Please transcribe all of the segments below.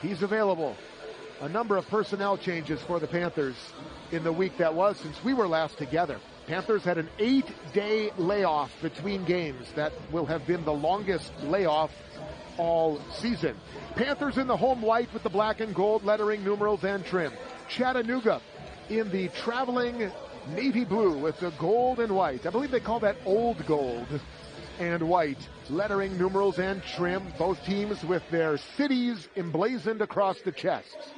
He's available. A number of personnel changes for the Panthers in the week that was since we were last together. Panthers had an 8-day layoff between games. That will have been the longest layoff all season. Panthers in the home white with the black and gold lettering, numerals, and trim. Chattanooga in the traveling navy blue with the gold and white. I believe they call that old gold and white lettering, numerals, and trim. Both teams with their cities emblazoned across the chests.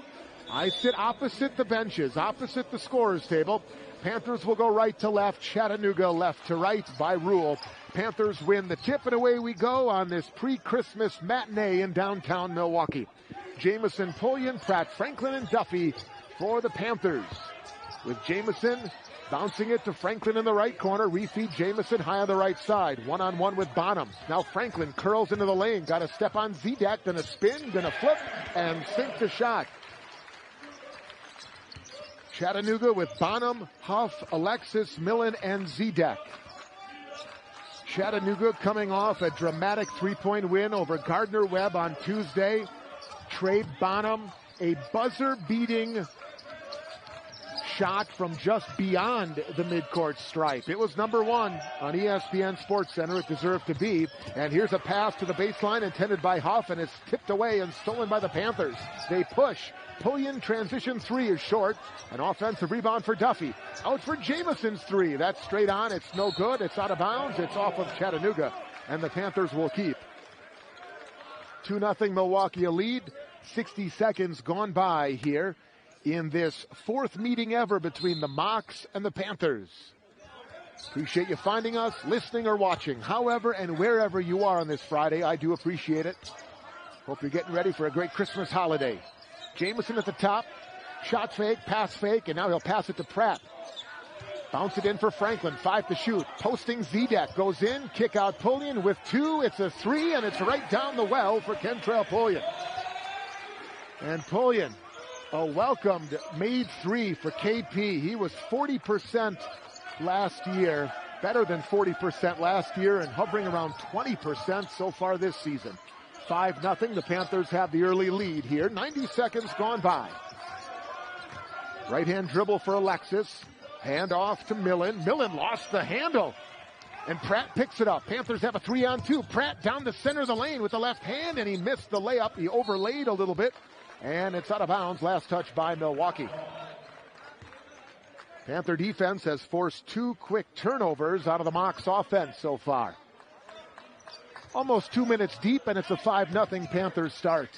I sit opposite the benches, opposite the scorer's table. Panthers will go right to left, Chattanooga left to right by rule. Panthers win the tip, and away we go on this pre-Christmas matinee in downtown Milwaukee. Jamison, Pullian, Pratt, Franklin, and Duffy for the Panthers. With Jamison bouncing it to Franklin in the right corner. Refeed Jamison high on the right side. One-on-one with Bonham. Now Franklin curls into the lane. Got a step on Zedek, then a spin, then a flip, and sink the shot. Chattanooga with Bonham, Huff, Alexis, Millen, and Zedek. Chattanooga coming off a dramatic three-point win over Gardner-Webb on Tuesday. Trey Bonham, a buzzer-beating shot from just beyond the midcourt stripe. It was number one on ESPN SportsCenter. It deserved to be. And here's a pass to the baseline intended by Huff, and it's tipped away and stolen by the Panthers. They push. Pullian transition three is short. An offensive rebound for Duffy. Out for Jamison's three. That's straight on. It's no good. It's out of bounds. It's off of Chattanooga. And the Panthers will keep. 2-0 Milwaukee a lead. 60 seconds gone by here in this fourth meeting ever between the Mocs and the Panthers. Appreciate you finding us, listening, or watching. However and wherever you are on this Friday, I do appreciate it. Hope you're getting ready for a great Christmas holiday. Jamison at the top. Shot fake, pass fake, and now he'll pass it to Pratt. Bounce it in for Franklin. 5 to shoot. Posting Zedek. Goes in. Kick out Pullian with 2. It's a 3, and it's right down the well for Kentrell Pullian. And Pullian, a welcomed made 3 for KP. He was 40% last year. Better than 40% last year, and hovering around 20% so far this season. 5-0. The Panthers have the early lead here. 90 seconds gone by. Right-hand dribble for Alexis. Hand off to Millen. Millen lost the handle. And Pratt picks it up. Panthers have a 3-on-2. Pratt down the center of the lane with the left hand, and he missed the layup. He overlaid a little bit, and it's out of bounds. Last touch by Milwaukee. Panther defense has forced 2 quick turnovers out of the Mocs offense so far. Almost 2 minutes deep, and it's a 5-0 Panthers start.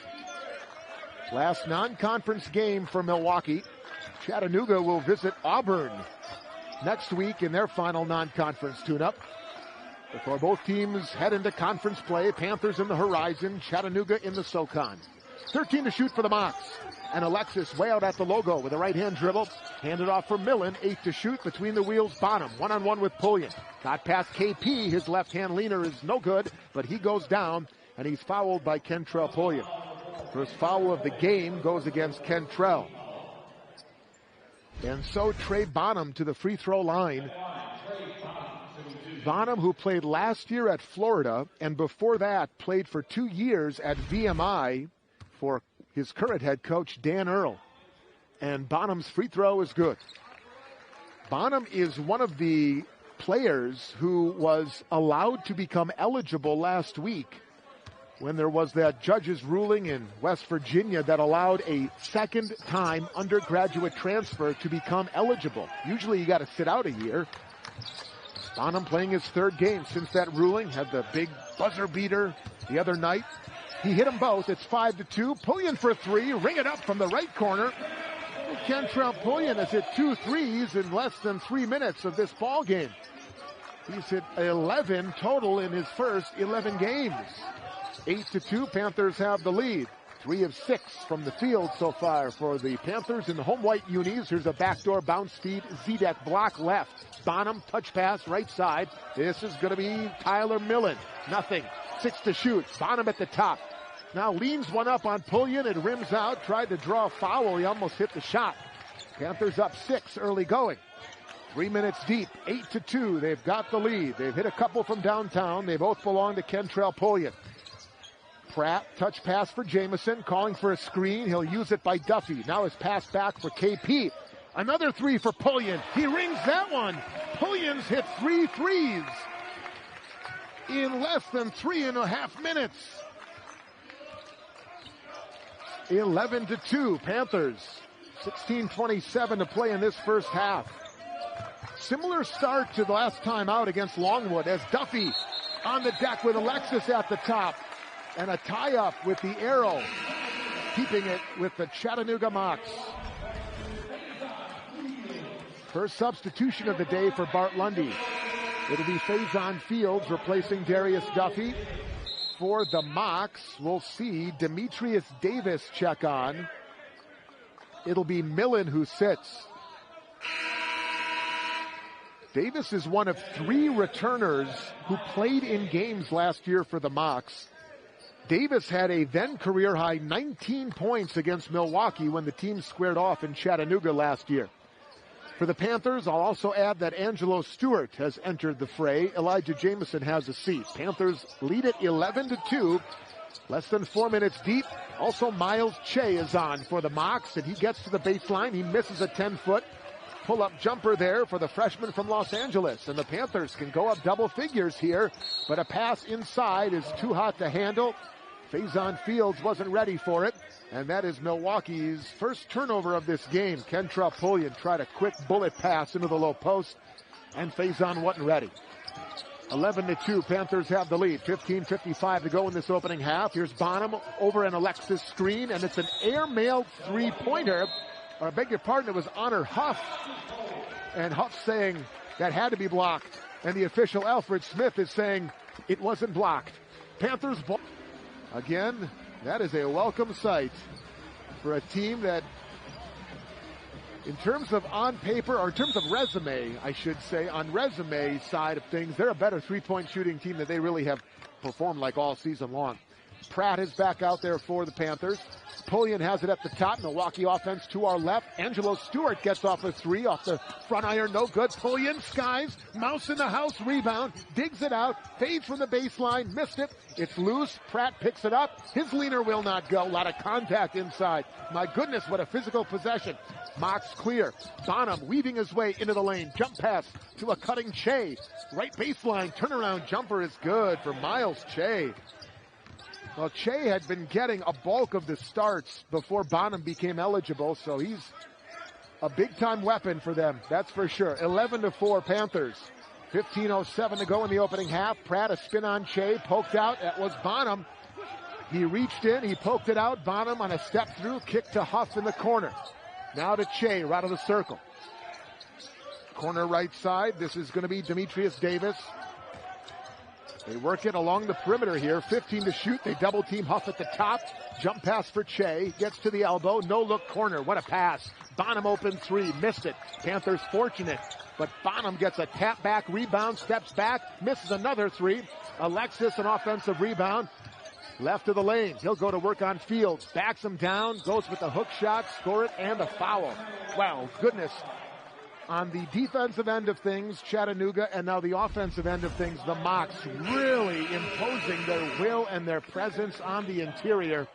Last non-conference game for Milwaukee. Chattanooga will visit Auburn next week in their final non-conference tune-up. Before both teams head into conference play, Panthers in the horizon, Chattanooga in the SoCon. 13 to shoot for the Mocs. And Alexis way out at the logo with a right-hand dribble. Handed off for Millen. 8 to shoot between the wheels. Bonham one-on-one with Pullian. Got past KP. His left-hand leaner is no good, but he goes down, and he's fouled by Kentrell Pullian. First foul of the game goes against Kentrell. And so Trey Bonham to the free throw line. Bonham, who played last year at Florida, and before that played for 2 years at VMI for his current head coach, Dan Earl. And Bonham's free throw is good. Bonham is one of the players who was allowed to become eligible last week when there was that judge's ruling in West Virginia that allowed a second-time undergraduate transfer to become eligible. Usually you got to sit out a year. Bonham playing his 3rd game since that ruling. Had the big buzzer beater the other night. He hit them both. It's 5-2. Pullian for 3. Ring it up from the right corner. Kentrell Pullian has hit 2 threes in less than 3 minutes of this ball game. He's hit 11 total in his first 11 games. 8-2. Panthers have the lead. 3 of 6 from the field so far for the Panthers in the home white unis. Here's a backdoor bounce feed. Zedek block left. Bonham touch pass right side. This is going to be Tyler Millen. Nothing. 6 to shoot. Bonham at the top. Now leans one up on Pullian. It rims out. Tried to draw a foul. He almost hit the shot. Panthers up 6 early going. 3 minutes deep. 8-2. They've got the lead. They've hit a couple from downtown. They both belong to Kentrell Pullian. Pratt, touch pass for Jamison, calling for a screen. He'll use it by Duffy. Now his pass back for KP. Another three for Pullian. He rings that one. Pullian's hit 3 threes in less than 3.5 minutes. 11-2, Panthers. 16:27 to play in this first half. Similar start to the last time out against Longwood as Duffy on the deck with Alexis at the top. And a tie-up with the arrow, keeping it with the Chattanooga Mocs. First substitution of the day for Bart Lundy. It'll be Faison Fields replacing Darius Duffy. For the Mocs, we'll see Demetrius Davis check on. It'll be Millen who sits. Davis is one of 3 returners who played in games last year for the Mocs. Davis had a then career-high 19 points against Milwaukee when the team squared off in Chattanooga last year. For the Panthers, I'll also add that Angelo Stewart has entered the fray. Elijah Jamison has a seat. Panthers lead it 11-2. Less than 4 minutes deep. Also, Miles Che is on for the Mocs, and he gets to the baseline. He misses a 10-foot pull-up jumper there for the freshman from Los Angeles. And the Panthers can go up double figures here, but a pass inside is too hot to handle. Faison Fields wasn't ready for it, and that is Milwaukee's first turnover of this game. Kentrell Pullian tried a quick bullet pass into the low post, and Faison wasn't ready. 11-2, Panthers have the lead. 15:55 to go in this opening half. Here's Bonham over an Alexis screen, and it's an air-mailed three-pointer. Or I beg your pardon, it was Honor Huff. And Huff saying that had to be blocked. And the official Alfred Smith is saying it wasn't blocked. Panthers ball. Again, that is a welcome sight for a team that, in terms of on paper, or in terms of resume, I should say, on resume side of things, they're a better three-point shooting team than they really have performed like all season long. Pratt is back out there for the Panthers. Pullian has it at the top. Milwaukee offense to our left. Angelo Stewart gets off a 3 off the front iron. No good. Pullian skies. Mouse in the house. Rebound. Digs it out. Fades from the baseline. Missed it. It's loose. Pratt picks it up. His leaner will not go. A lot of contact inside. My goodness, what a physical possession. Mocs clear. Bonham weaving his way into the lane. Jump pass to a cutting Che. Right baseline. Turnaround jumper is good for Miles Che. Well, Che had been getting a bulk of the starts before Bonham became eligible, so he's a big-time weapon for them, that's for sure. 11-4 Panthers. 15:07 to go in the opening half. Pratt, a spin on Che, poked out. That was Bonham. He reached in, he poked it out. Bonham on a step through, kick to Huff in the corner. Now to Che, right of the circle. Corner right side, this is going to be Demetrius Davis. They work it along the perimeter here. 15 to shoot. They double team Huff at the top. Jump pass for Che. Gets to the elbow. No look corner. What a pass. Bonham open 3. Missed it. Panthers fortunate. But Bonham gets a tap back rebound. Steps back. Misses another 3. Alexis an offensive rebound. Left of the lane. He'll go to work on Fields. Backs him down. Goes with the hook shot. Score it and a foul. Wow. Goodness. On the defensive end of things, Chattanooga, and now the offensive end of things, the Mocs really imposing their will and their presence on the interior.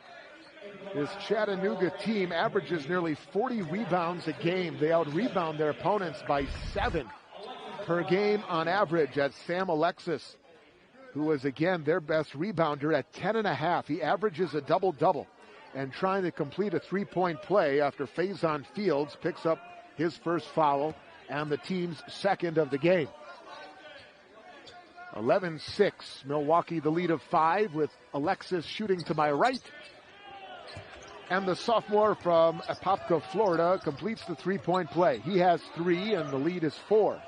This Chattanooga team averages nearly 40 rebounds a game. They out-rebound their opponents by 7 per game on average. That's Sam Alexis, who was, again, their best rebounder at 10.5. He averages a double-double. And trying to complete a three-point play after Faison Fields picks up his first foul and the team's second of the game. 11-6. Milwaukee the lead of 5 with Alexis shooting to my right. And the sophomore from Apopka, Florida completes the three-point play. He has 3 and the lead is 4.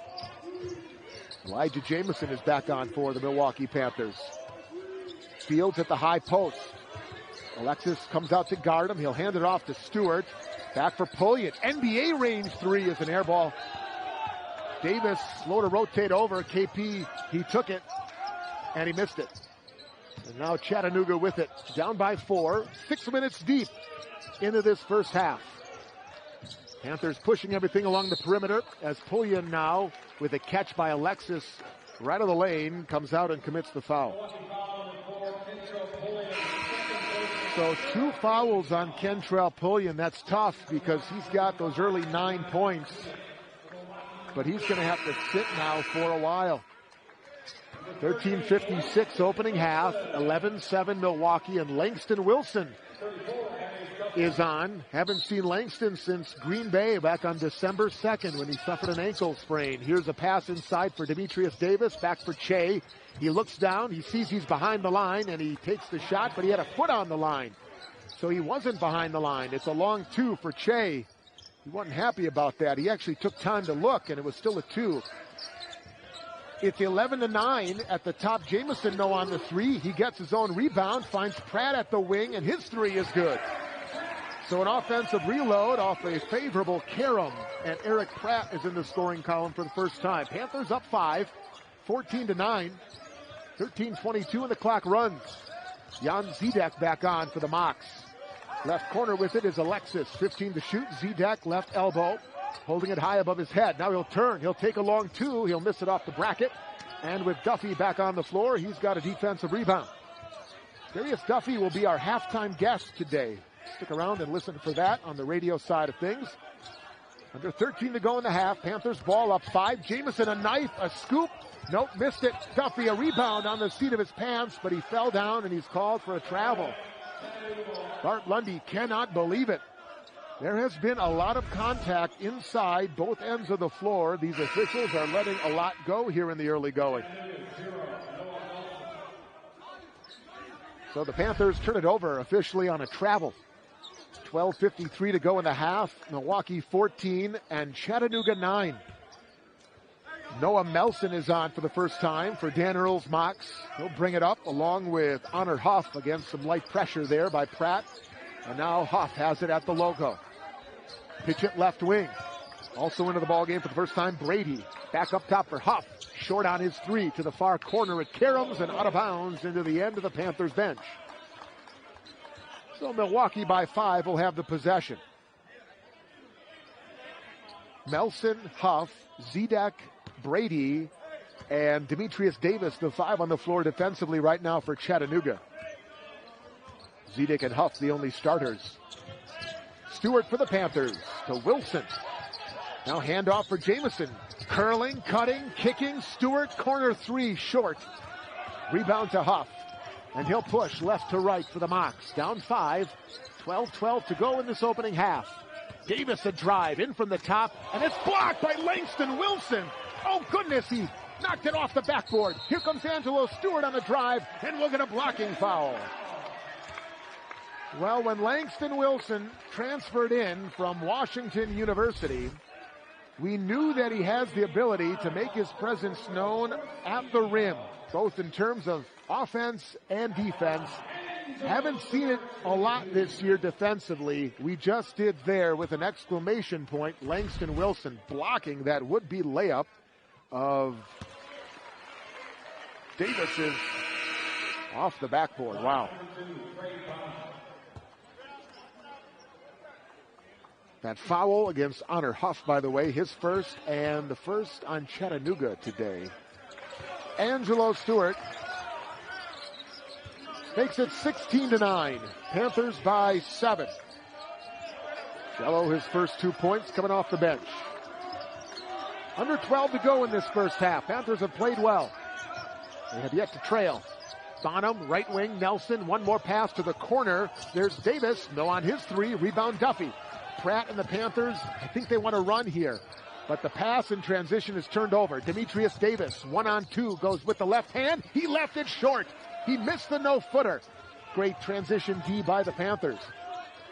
Elijah Jamison is back on for the Milwaukee Panthers. Fields at the high post. Alexis comes out to guard him. He'll hand it off to Stewart. Back for Pullian. NBA range 3 is an air ball. Davis slow to rotate over. KP, he took it, and he missed it. And now Chattanooga with it. Down by 4. 6 minutes deep into this first half. Panthers pushing everything along the perimeter as Pullian now with a catch by Alexis right of the lane comes out and commits the foul. So 2 fouls on Kentrell Pullian. That's tough because he's got those early 9 points. But he's going to have to sit now for a while. 13:56 opening half, 11-7 Milwaukee, and Langston Wilson is on. Haven't seen Langston since Green Bay back on December 2nd when he suffered an ankle sprain. Here's a pass inside for Demetrius Davis, back for Trey. He looks down, he sees he's behind the line, and he takes the shot, but he had a foot on the line. So he wasn't behind the line. It's a long 2 for Trey. He wasn't happy about that. He actually took time to look, and it was still a 2. It's 11-9 at the top. Jamison no on the 3. He gets his own rebound, finds Pratt at the wing, and his 3 is good. So an offensive reload off a favorable Karam, and Erik Pratt is in the scoring column for the first time. Panthers up 5, 14-9, 13:22, and the clock runs. Jan Zidek back on for the Mocs. Left corner with it is Alexis, 15 to shoot. Zidek left elbow, holding it high above his head. Now he'll turn, he'll take a long 2, he'll miss it off the bracket. And with Duffy back on the floor, he's got a defensive rebound. Darius Duffy will be our halftime guest today. Stick around and listen for that on the radio side of things. Under 13 to go in the half. Panthers ball up 5. Jamison a knife, a scoop. Nope, missed it. Duffy a rebound on the seat of his pants, but he fell down and he's called for a travel. Bart Lundy cannot believe it. There has been a lot of contact inside both ends of the floor. These officials are letting a lot go here in the early going. So the Panthers turn it over officially on a travel. 12:53 to go in the half. Milwaukee 14 and Chattanooga 9. Noah Melson is on for the first time for Dan Earl's Mocs. He'll bring it up along with Honor Huff against some light pressure there by Pratt. And now Huff has it at the logo. Pitch it left wing. Also into the ballgame for the first time, Brady. Back up top for Huff. Short on his 3 to the far corner at Karams and out of bounds into the end of the Panthers bench. So Milwaukee by 5 will have the possession. Melson, Huff, Zidek, Brady, and Demetrius Davis, the 5 on the floor defensively right now for Chattanooga. Zidek and Huff, the only starters. Stewart for the Panthers to Wilson. Now handoff for Jamison. Curling, cutting, kicking. Stewart, corner 3, short. Rebound to Huff. And he'll push left to right for the Mocs. Down 5, 12-12 to go in this opening half. Davis a drive in from the top, and it's blocked by Langston Wilson. Oh goodness, he knocked it off the backboard. Here comes Angelo Stewart on the drive, and we'll get a blocking foul. Well, when Langston Wilson transferred in from Washington University, we knew that he has the ability to make his presence known at the rim, both in terms of offense and defense. Haven't seen it a lot this year defensively. We just did there with an exclamation point. Langston Wilson blocking that would-be layup of Davis's off the backboard. Wow. That foul against Honor Huff, by the way, his first and the first on Chattanooga today. Angelo Stewart makes it 16-9. Panthers by 7. Jello, his first 2 points coming off the bench. Under 12 to go in this first half. Panthers have played well. They have yet to trail. Bonham, right wing, Nelson, one more pass to the corner. There's Davis, no on his 3, rebound Duffy. Pratt and the Panthers, I think they want to run here. But the pass in transition is turned over. Demetrius Davis, 1-on-2, goes with the left hand. He left it short. He missed the no-footer. Great transition D by the Panthers.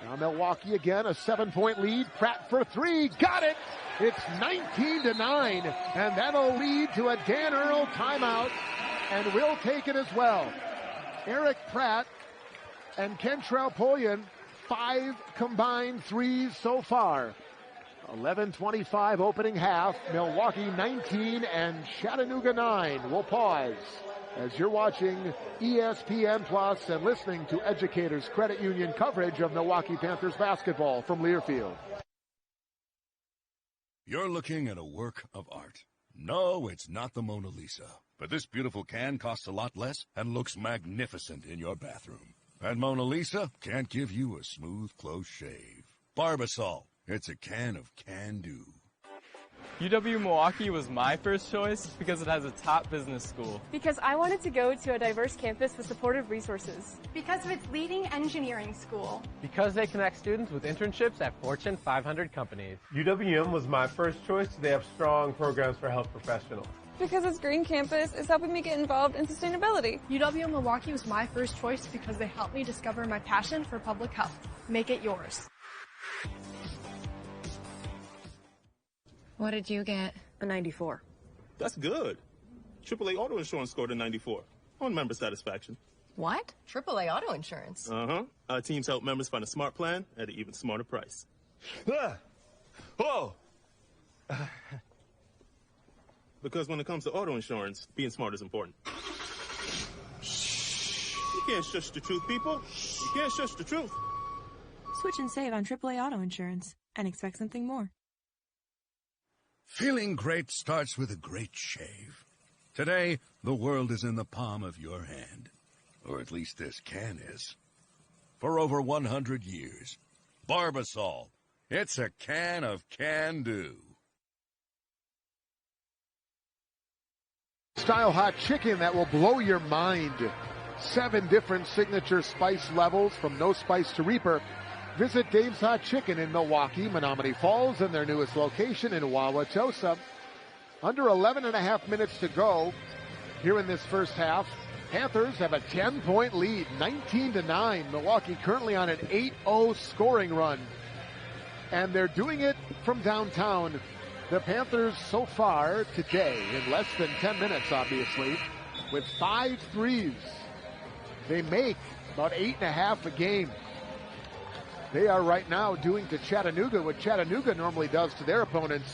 Now Milwaukee again, a 7-point lead. Pratt for 3, got it. It's 19-9, and that'll lead to a Dan Earl timeout, and we'll take it as well. Erik Pratt and Kentrell Pullian, 5 combined threes so far. 11:25 opening half. Milwaukee 19 and Chattanooga 9. We'll pause as you're watching ESPN Plus and listening to Educators Credit Union coverage of Milwaukee Panthers basketball from Learfield. You're looking at a work of art. No, it's not the Mona Lisa. But this beautiful can costs a lot less and looks magnificent in your bathroom. And Mona Lisa can't give you a smooth, close shave. Barbasol, it's a can of can-do. UW-Milwaukee was my first choice because it has a top business school. Because I wanted to go to a diverse campus with supportive resources. Because of its leading engineering school. Because they connect students with internships at Fortune 500 companies. UWM was my first choice. They have strong programs for health professionals. Because its green campus is helping me get involved in sustainability. UW-Milwaukee was my first choice because they helped me discover my passion for public health. Make it yours. What did you get? A 94. That's good. AAA Auto Insurance scored a 94 on member satisfaction. What? AAA Auto Insurance? Uh-huh. Our teams help members find a smart plan at an even smarter price. Because when it comes to auto insurance, being smart is important. You can't shush the truth, people. You can't shush the truth. Switch and save on AAA Auto Insurance and expect something more. Feeling great starts with a great shave. Today, the world is in the palm of your hand. Or at least this can is. For over 100 years, Barbasol, it's a can of can-do. Style hot chicken that will blow your mind. 7 different signature spice levels from no spice to Reaper. Visit Dave's Hot Chicken in Milwaukee, Menominee Falls, and their newest location in Wauwatosa. Under 11 and a half minutes to go here in this first half. Panthers have a 10-point lead, 19-9. Milwaukee currently on an 8-0 scoring run. And they're doing it from downtown. The Panthers so far today, in less than 10 minutes, obviously, with 5 threes. They make about 8.5 a game. They are right now doing to Chattanooga what Chattanooga normally does to their opponents.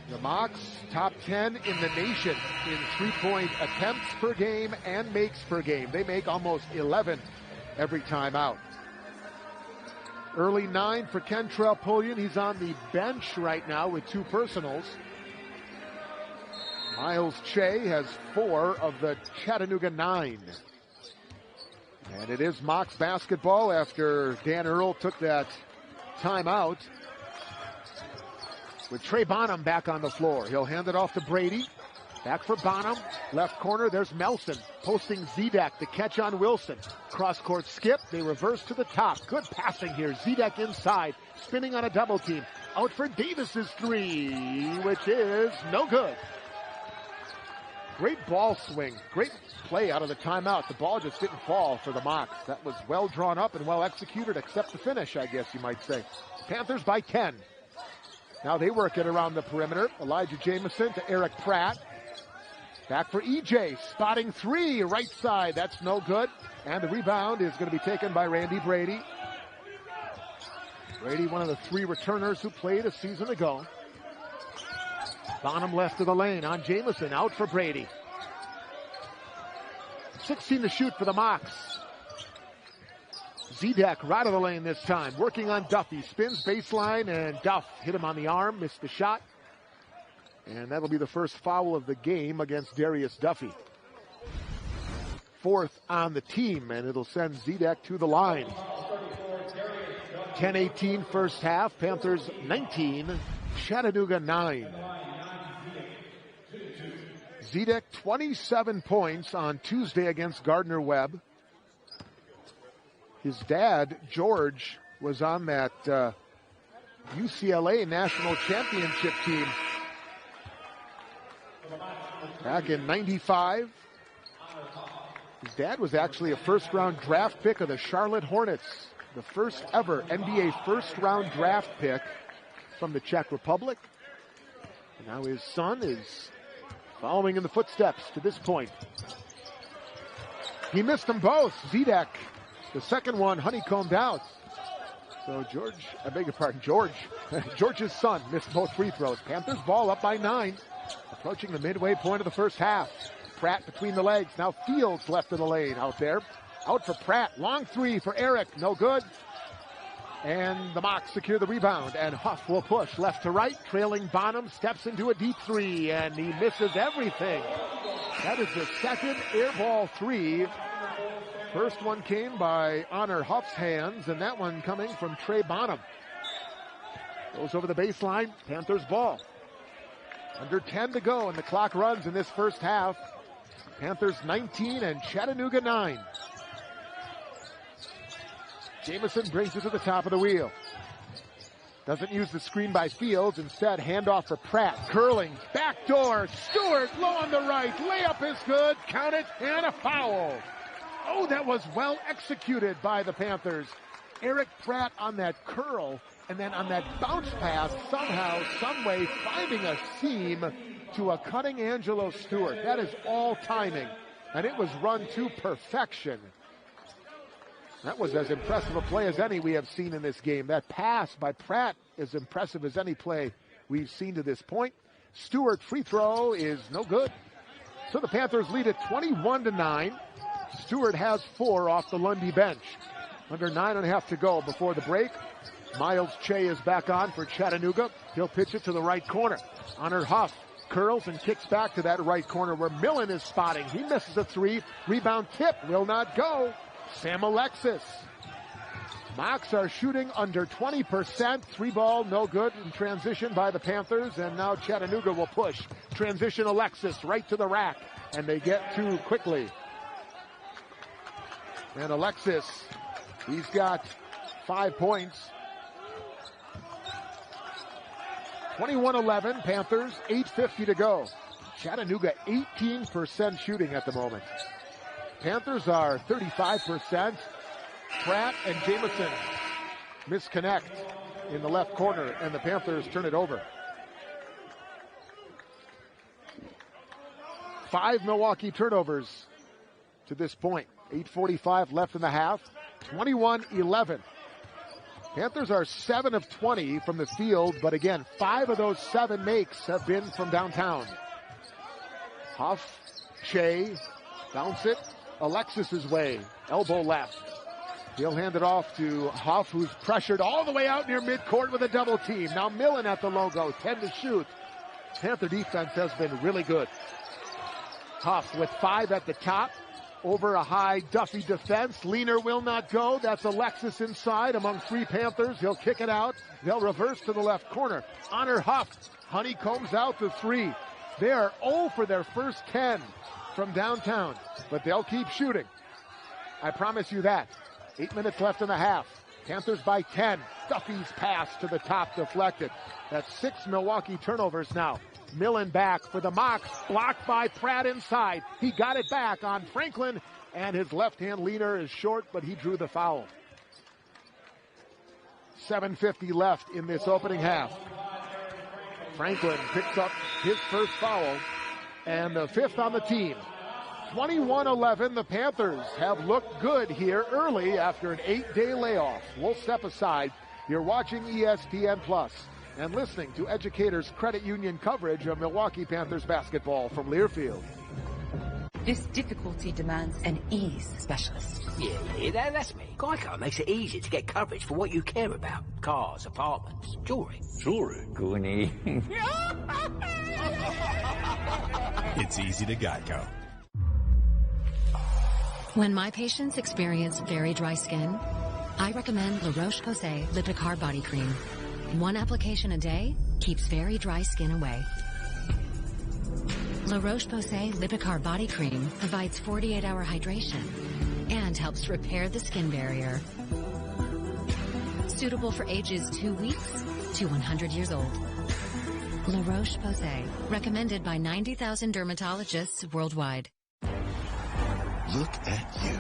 The Mocs, top 10 in the nation in three-point attempts per game and makes per game. They make almost 11 every time out. Early 9 for Kentrell Pullian. He's on the bench right now with 2 personals. Miles Che has 4 of the Chattanooga 9. And it is Mocs basketball after Dan Earl took that timeout. With Trey Bonham back on the floor. He'll hand it off to Brady. Back for Bonham. Left corner, there's Melson. Posting Zedek, the catch on Wilson. Cross-court skip, they reverse to the top. Good passing here. Zedek inside. Spinning on a double team. Out for Davis's 3, which is no good. Great ball swing. Great play out of the timeout. The ball just didn't fall for the Mocs. That was well drawn up and well executed, except the finish, I guess you might say. Panthers by 10. Now they work it around the perimeter. Elijah Jamison to Erik Pratt. Back for EJ. Spotting 3, right side. That's no good. And the rebound is going to be taken by Randy Brady. Brady, one of the 3 returners who played a season ago. Bonham left of the lane on Jamison. Out for Brady. 16 to shoot for the Mocs. Zedek right of the lane this time. Working on Duffy. Spins baseline and Duff hit him on the arm. Missed the shot. And that'll be the first foul of the game against Darius Duffy. 4th on the team, and it'll send Zedek to the line. 10-18 first half. Panthers 19. Chattanooga 9. Zedek 27 points on Tuesday against Gardner-Webb. His dad, George, was on that UCLA national championship team back in '95. His dad was actually a first-round draft pick of the Charlotte Hornets, the first ever NBA first-round draft pick from the Czech Republic. And now his son is following in the footsteps to this point. He missed them both. Zedek, the second one, honeycombed out. So George's son missed both free throws. Panthers ball up by 9. Approaching the midway point of the first half. Pratt between the legs. Now Fields left of the lane out there. Out for Pratt. Long 3 for Erik. No good. And the Mocs secure the rebound. And Huff will push left to right. Trailing Bonham. Steps into a deep 3. And he misses everything. That is the second air ball 3 First one came by Honor Huff's hands, and that one coming from Trey Bonham. Goes over the baseline, Panthers ball. Under 10 to go, and the clock runs in this first half. Panthers 19 and Chattanooga 9. Jamison brings it to the top of the wheel. Doesn't use the screen by Fields. Instead, handoff for Pratt. Curling, backdoor, Stewart low on the right. Layup is good, count it, and a foul. Oh, that was well executed by the Panthers. Erik Pratt on that curl, and then on that bounce pass, somehow, someway, finding a seam to a cutting Angelo Stewart. That is all timing, and it was run to perfection. That was as impressive a play as any we have seen in this game. That pass by Pratt is impressive as any play we've seen to this point. Stewart's free throw is no good. So the Panthers lead at 21-9. Stewart has 4 off the Lundy bench. Under 9.5 to go before the break. Miles Che is back on for Chattanooga. He'll pitch it to the right corner. Honor Huff curls and kicks back to that right corner where Millen is spotting. He misses a 3. Rebound tip will not go. Sam Alexis. Mocs are shooting under 20%. 3 ball, no good in transition by the Panthers. And now Chattanooga will push. Transition Alexis right to the rack. And they get to quickly. And Alexis, he's got 5 points. 21-11, Panthers, 8:50 to go. Chattanooga 18% shooting at the moment. Panthers are 35%. Pratt and Jamison misconnect in the left corner, and the Panthers turn it over. 5 Milwaukee turnovers to this point. 8:45 left in the half. 21-11. Panthers are 7 of 20 from the field, but again, 5 of those 7 makes have been from downtown. Huff, Che, bounce it, Alexis's way, elbow left. He'll hand it off to Huff, who's pressured all the way out near midcourt with a double team. Now Millen at the logo, 10 to shoot. Panther defense has been really good. Huff with 5 at the top. Over a high Duffy defense. Leaner will not go. That's Alexis inside among 3 Panthers. He'll kick it out. They'll reverse to the left corner. Honor Huff. Honeycombs out to 3. They are 0 for their first 10 from downtown, but they'll keep shooting. I promise you that. 8 minutes left in the half. Panthers by 10. Duffy's pass to the top deflected. That's 6 Milwaukee turnovers now. Millen back for the Mocs, blocked by Pratt inside. He got it back on Franklin, and his left-hand leaner is short, but he drew the foul. 7:50 left in this opening half. Franklin picks up his first foul, and the 5th on the team. 21-11, the Panthers have looked good here early after an 8-day layoff. We'll step aside. You're watching ESPN Plus and listening to Educators Credit Union coverage of Milwaukee Panthers basketball from Learfield. This difficulty demands an ease specialist. Yeah, that's me. Geico makes it easy to get coverage for what you care about. Cars, apartments, jewelry. Jewelry? Goonie. It's easy to Geico. When my patients experience very dry skin, I recommend La Roche-Posay Lipicar Body Cream. 1 application a day keeps very dry skin away. La Roche-Posay Lipicar Body Cream provides 48-hour hydration and helps repair the skin barrier. Suitable for ages 2 weeks to 100 years old. La Roche-Posay, recommended by 90,000 dermatologists worldwide. Look at you,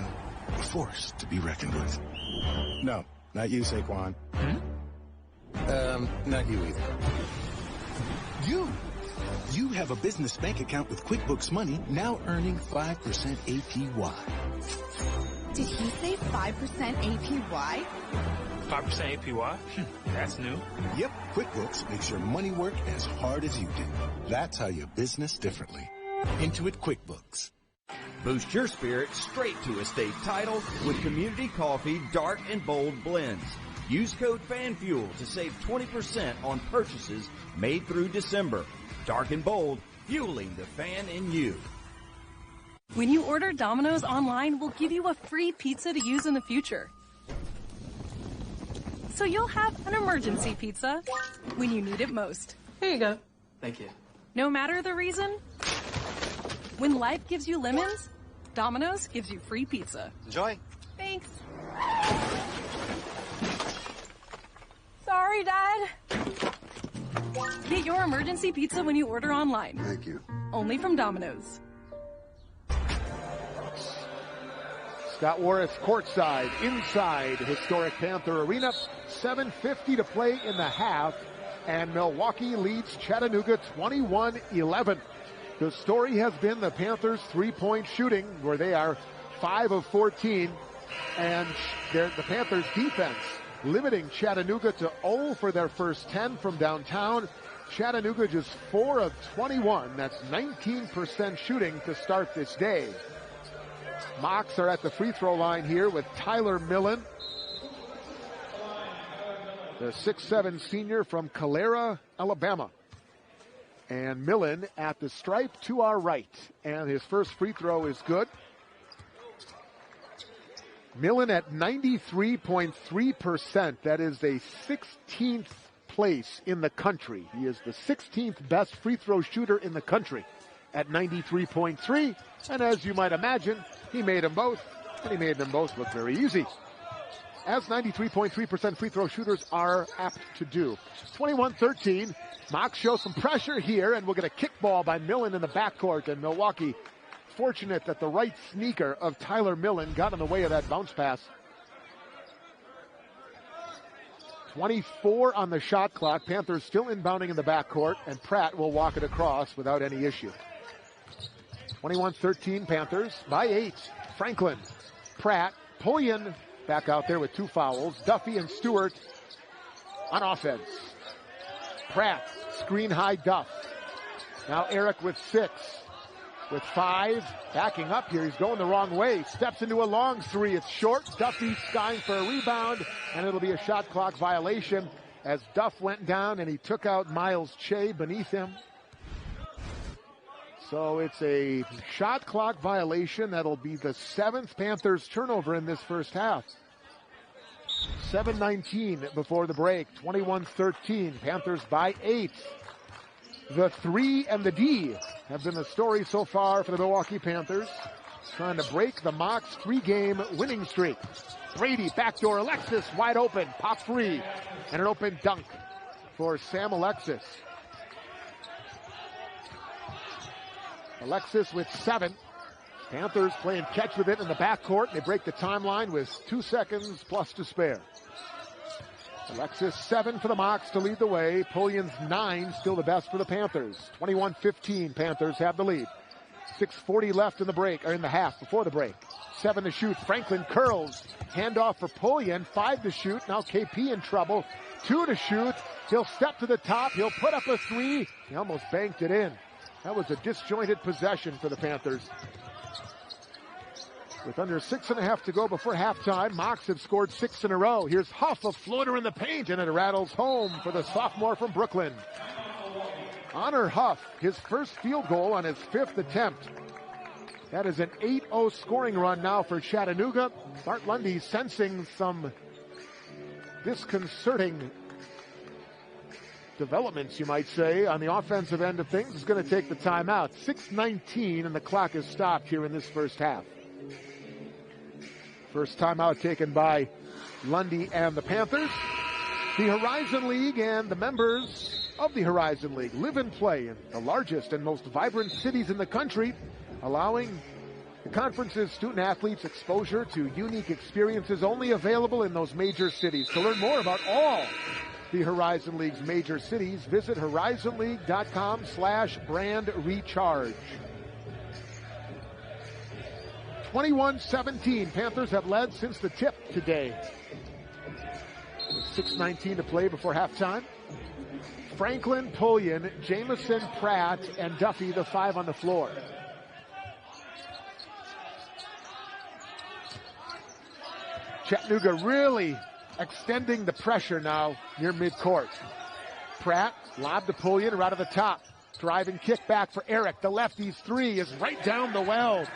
a force to be reckoned with. No, not you, Saquon. Not you either. You have a business bank account with QuickBooks Money, now earning 5% APY. Did he say 5% APY? 5% APY? That's new. Yep, QuickBooks makes your money work as hard as you do. That's how you business differently. Intuit QuickBooks. Boost your spirit straight to a state title with Community Coffee Dark and Bold Blends. Use code FANFUEL to save 20% on purchases made through December. Dark and Bold, fueling the fan in you. When you order Domino's online, we'll give you a free pizza to use in the future. So you'll have an emergency pizza when you need it most. Here you go. Thank you. No matter the reason, when life gives you lemons, Domino's gives you free pizza. Enjoy. Thanks. Sorry, Dad. Get your emergency pizza when you order online. Thank you. Only from Domino's. Scott Warris courtside, inside historic Panther Arena. 7:50 to play in the half, and Milwaukee leads Chattanooga 21-11. The story has been the Panthers' three-point shooting, where they are 5 of 14, and the Panthers' defense limiting Chattanooga to 0 for their first 10 from downtown. Chattanooga just 4 of 21. That's 19% shooting to start this day. Mocs are at the free throw line here with Tyler Millen, the 6'7 senior from Calera, Alabama. And Millen at the stripe to our right. And his first free throw is good. Millen at 93.3%. That is a 16th place in the country. He is the 16th best free throw shooter in the country at 93.3. And as you might imagine, he made them both. And he made them both look very easy, as 93.3% free throw shooters are apt to do. 21-13. Mocs show some pressure here, and we'll get a kickball by Millen in the backcourt, and Milwaukee fortunate that the right sneaker of Tyler Millen got in the way of that bounce pass. 24 on the shot clock. Panthers still inbounding in the backcourt, and Pratt will walk it across without any issue. 21-13 Panthers by 8. Franklin, Pratt, Pullian back out there with 2 fouls. Duffy and Stewart on offense. Pratt, screen high Duff. Now Erik with 6. With 5, backing up here. He's going the wrong way. Steps into a long 3. It's short. Duffy dying for a rebound, and it'll be a shot clock violation as Duff went down and he took out Miles Che beneath him. So it's a shot clock violation. That'll be the 7th Panthers turnover in this first half. 7:19 before the break. 21-13. Panthers by 8. The 3 and the D have been the story so far for the Milwaukee Panthers, trying to break the Mocs 3-game winning streak. Brady, backdoor, Alexis wide open, pop free, and an open dunk for Sam Alexis. Alexis with 7. Panthers playing catch with it in the backcourt. They break the timeline with 2 seconds plus to spare. Alexis 7 for the Mocs to lead the way. Pullian's 9, still the best for the Panthers. 21-15, Panthers have the lead. 6:40 left in the break, or in the half before the break. 7 to shoot. Franklin curls. Handoff for Pullian. 5 to shoot. Now KP in trouble. 2 to shoot. He'll step to the top. He'll put up a 3. He almost banked it in. That was a disjointed possession for the Panthers. With under 6.5 to go before halftime, Mocs have scored 6 in a row. Here's Huff, a floater in the paint, and it rattles home for the sophomore from Brooklyn. Honor Huff, his first field goal on his 5th attempt. That is an 8-0 scoring run now for Chattanooga. Bart Lundy sensing some disconcerting developments, you might say, on the offensive end of things. Is going to take the timeout. 6:19, and the clock is stopped here in this first half. First timeout taken by Lundy and the Panthers. The Horizon League and the members of the Horizon League live and play in the largest and most vibrant cities in the country, allowing the conference's student athletes exposure to unique experiences only available in those major cities. To learn more about all the Horizon League's major cities, visit horizonleague.com/brand recharge. 21-17. Panthers have led since the tip today. With 6:19 to play before halftime. Franklin, Pullian, Jamison, Pratt, and Duffy, the 5 on the floor. Chattanooga really extending the pressure now near midcourt. Pratt, lob to Pullian right at the top. Drive and kick back for Erik. The lefty's 3 is right down the well.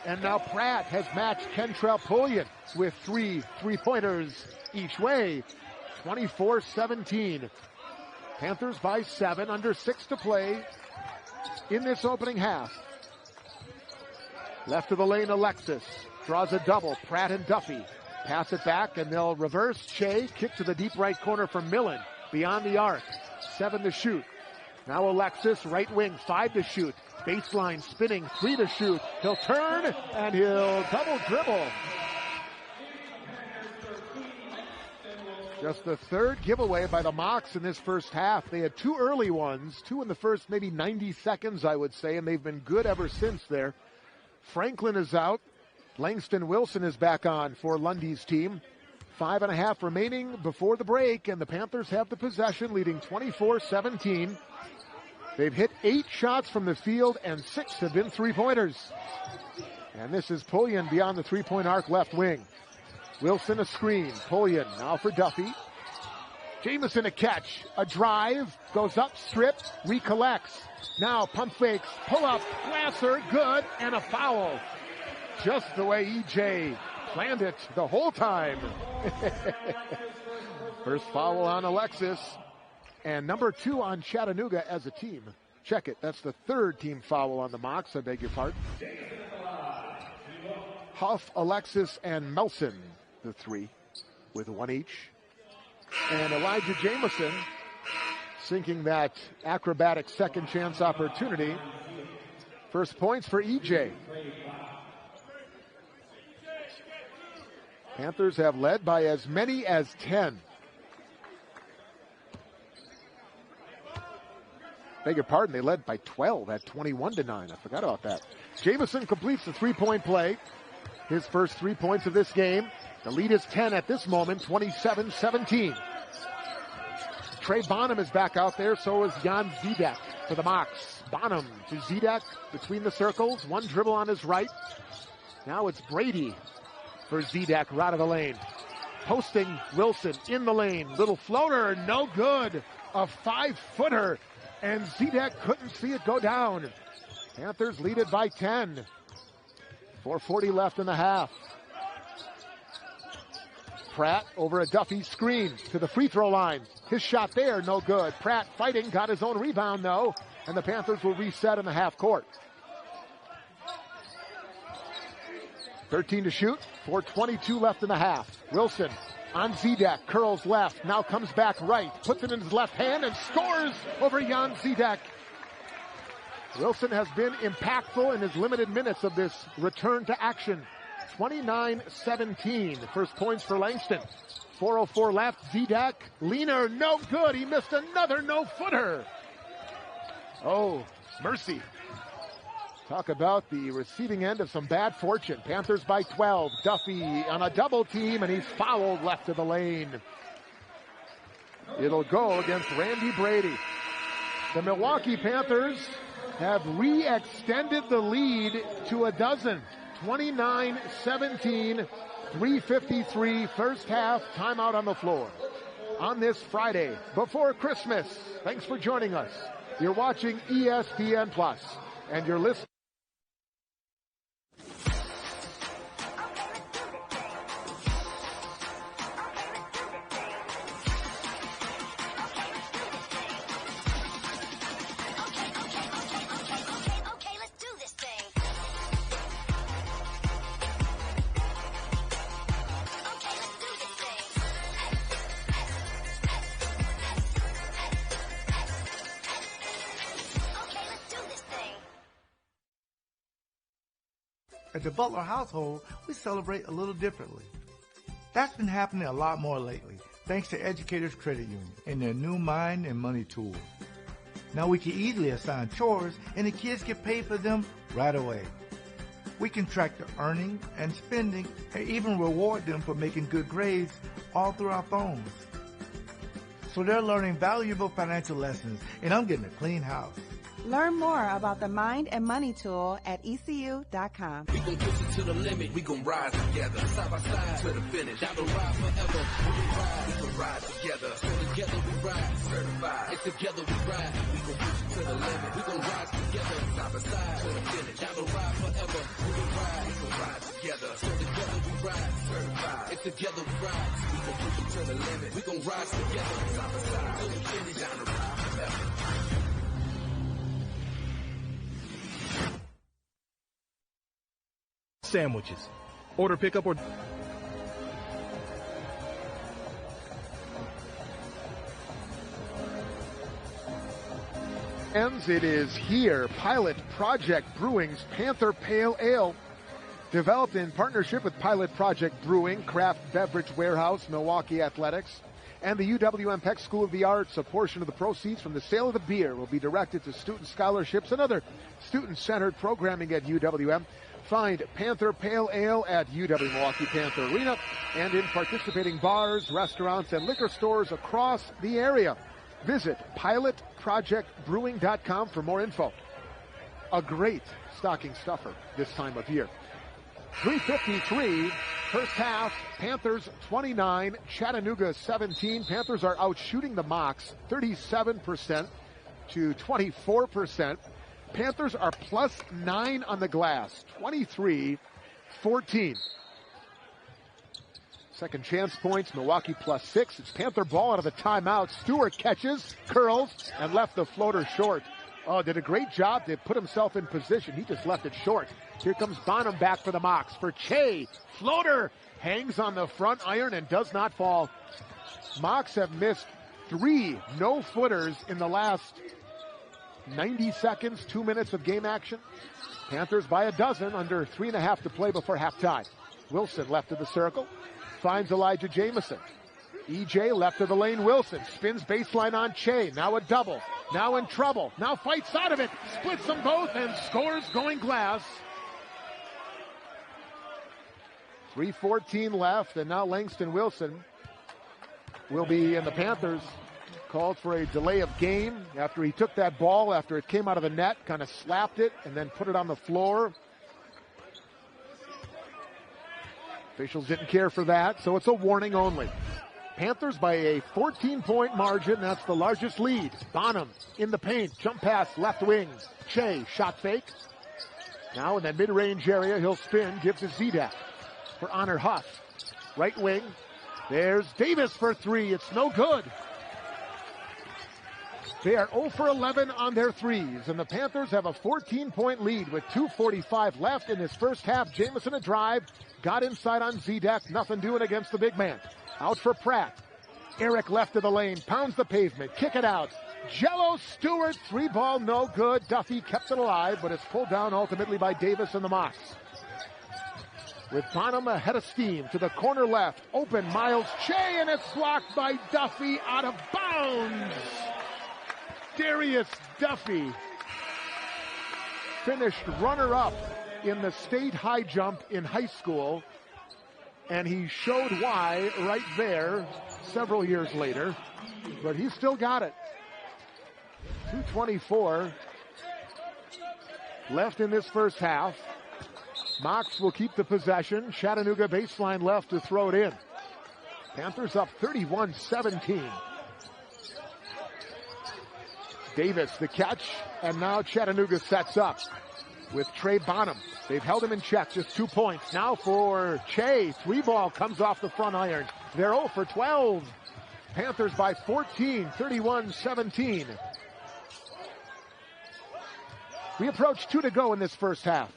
And now Pratt has matched Kentrell Pullian with 3 3-pointers each way. 24-17. Panthers by 7, under 6 to play in this opening half. Left of the lane, Alexis draws a double. Pratt and Duffy pass it back, and they'll reverse. Trey, kick to the deep right corner from Millen. Beyond the arc, 7 to shoot. Now Alexis, right wing, 5 to shoot. Baseline spinning, 3 to shoot. He'll turn, and he'll double dribble. Just the third giveaway by the Mocs in this first half. They had 2 early ones, 2 in the first maybe 90 seconds, I would say, and they've been good ever since there. Franklin is out. Langston Wilson is back on for Lundy's team. 5.5 remaining before the break, and the Panthers have the possession, leading 24-17. They've hit 8 shots from the field, and 6 have been 3-pointers. And this is Pullian beyond the 3-point arc, left wing. Wilson a screen. Pullian now for Duffy. Jamison a catch. A drive. Goes up, strip, recollects. Now pump fakes, pull up, Glasser, good, and a foul. Just the way EJ planned it the whole time. First foul on Alexis. And number 2 on Chattanooga as a team. Check it. That's the 3rd team foul on the Mocs. I beg your pardon. Huff, Alexis, and Melson, the 3, with 1 each. And Elijah Jamison sinking that acrobatic second chance opportunity. First points for EJ. Panthers have led by as many as 10. Beg your pardon, they led by 12 at 21-9. I forgot about that. Jamison completes the 3-point play. His first 3 points of this game. The lead is 10 at this moment, 27-17. Trey Bonham is back out there, so is Jan Zidek for the Mocs. Bonham to Zidek between the circles. 1 dribble on his right. Now it's Brady for Zidek, right of the lane. Posting Wilson in the lane. Little floater, no good. A 5-footer, and Zidek couldn't see it go down. Panthers lead it by 10. 4:40 left in the half. Pratt over a Duffy screen to the free throw line. His shot there, no good. Pratt fighting, got his own rebound though, and the Panthers will reset in the half court. 13 to shoot, 4:22 left in the half. Wilson on Zidek, curls left, now comes back right, puts it in his left hand and scores over Jan Zidek. Wilson has been impactful in his limited minutes of this return to action. 29-17, first points for Langston. 4:04 left, Zidek, leaner, no good, he missed another no-footer. Oh, mercy. Talk about the receiving end of some bad fortune. Panthers by 12. Duffy on a double team, and he's fouled left of the lane. It'll go against Randy Brady. The Milwaukee Panthers have re-extended the lead to a dozen. 29-17, 3:53, first half, timeout on the floor. On this Friday, before Christmas, thanks for joining us. You're watching ESPN Plus, and you're listening. At the Butler household, we celebrate a little differently. That's been happening a lot more lately, thanks to Educators Credit Union and their new Mind and Money tool. Now we can easily assign chores, and the kids get paid for them right away. We can track their earning and spending, and even reward them for making good grades all through our phones. So they're learning valuable financial lessons, and I'm getting a clean house. Learn more about the Mind and Money tool at ECU.com. We gon' push it to the limit, we gon' rise together, side by side to the finish. Down the ride forever, we gon' ride together. together we ride, certified. It's together we ride. We gon' push it to the limit. We gon' rise together, side by side, to the finish. Y'all gon' ride forever. We gon' ride together. So together we ride, certified. It's together we ride. We gon' push it to the limit. We gon' rise together, side by side, to the finish. Y'all gon' ride forever. Sandwiches. Order pickup or... It is here. Pilot Project Brewing's Panther Pale Ale. Developed in partnership with Pilot Project Brewing, Craft Beverage Warehouse, Milwaukee Athletics, and the UWM Peck School of the Arts. A portion of the proceeds from the sale of the beer will be directed to student scholarships and other student-centered programming at UWM. Find Panther Pale Ale at UW Milwaukee Panther Arena and in participating bars, restaurants, and liquor stores across the area. Visit pilotprojectbrewing.com for more info. A great stocking stuffer this time of year. 3:53, first half, Panthers 29, Chattanooga 17. Panthers are out shooting the Mocs 37% to 24%. Panthers are plus 9 on the glass, 23-14. Second chance points, Milwaukee plus 6. It's Panther ball out of the timeout. Stewart catches, curls, and left the floater short. Oh, did a great job to put himself in position. He just left it short. Here comes Bonham back for the Mocs. For Trey, floater, hangs on the front iron and does not fall. Mocs have missed 3 no-footers in the last 90 seconds, 2 minutes of game action. Panthers by a dozen, under 3.5 to play before halftime. Wilson left of the circle. Finds Elijah Jamison. EJ left of the lane. Wilson spins baseline on Trey. Now a double. Now in trouble. Now fights out of it. Splits them both and scores going glass. 3:14 left, and now Langston Wilson will be in the Panthers. Called for a delay of game after he took that ball, after it came out of the net, kind of slapped it, and then put it on the floor. Officials didn't care for that, so it's a warning only. Panthers by a 14-point margin. That's the largest lead. Bonham in the paint. Jump pass, left wing. Trey, shot fake. Now in that mid-range area, he'll spin, gives to Zedek for Honor Huff. Right wing. There's Davis for 3. It's no good. They are 0 for 11 on their threes, and the Panthers have a 14-point lead with 2:45 left in this first half. Jamison a drive, got inside on Zedek, nothing doing against the big man. Out for Pratt. Erik left of the lane, pounds the pavement, kick it out. Jello Stewart, 3-ball, no good. Duffy kept it alive, but it's pulled down ultimately by Davis and the Mocs. With Bonham ahead of steam to the corner left, open Miles Trey, and it's blocked by Duffy out of bounds. Darius Duffy finished runner-up in the state high jump in high school, and he showed why right there several years later, but he still got it. 2:24 left in this first half. Mocs will keep the possession. Chattanooga baseline left to throw it in. Panthers up 31-17. Davis the catch, and now Chattanooga sets up with Trey Bonham. They've held him in check, just 2 points. Now for Trey, 3-ball comes off the front iron. They're 0 for 12. Panthers by 14, 31-17. We approach 2 to go in this first half.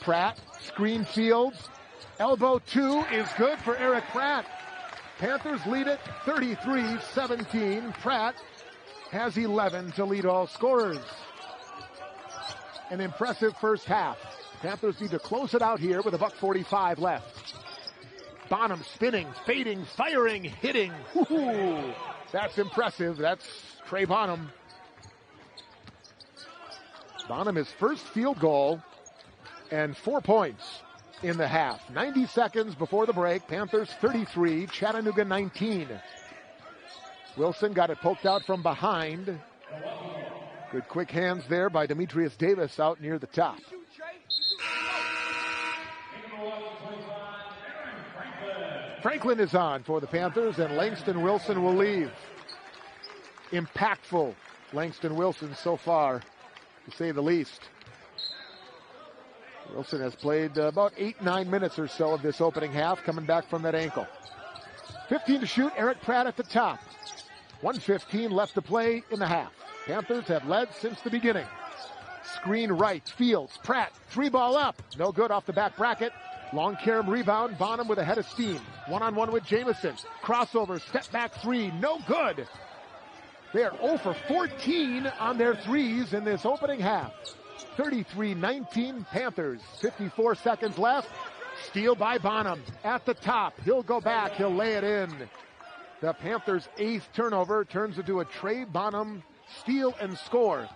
Pratt, screen fields, elbow 2 is good for Erik Pratt. Panthers lead it 33-17. Pratt has 11 to lead all scorers. An impressive first half. Panthers need to close it out here with $1:45 left. Bonham spinning, fading, firing, hitting. Woo-hoo. That's impressive. That's Trey Bonham. Bonham, his first field goal and 4 points in the half. 90 seconds before the break. Panthers 33, Chattanooga 19. Wilson got it poked out from behind. Good quick hands there by Demetrius Davis out near the top. Franklin is on for the Panthers, and Langston Wilson will leave. Impactful Langston Wilson so far, to say the least. Wilson has played about 8-9 minutes or so of this opening half, coming back from that ankle. 15 to shoot, Erik Pratt at the top. 1:15 left to play in the half. Panthers have led since the beginning. Screen right, Fields, Pratt, 3-ball up. No good off the back bracket. Long carom rebound, Bonham with a head of steam. One-on-one with Jamison. Crossover, step back 3, no good. They are 0 for 14 on their threes in this opening half. 33-19 Panthers, 54 seconds left. Steal by Bonham at the top. He'll go back, he'll lay it in. The Panthers' 8th turnover turns into a Trey Bonham steal and score.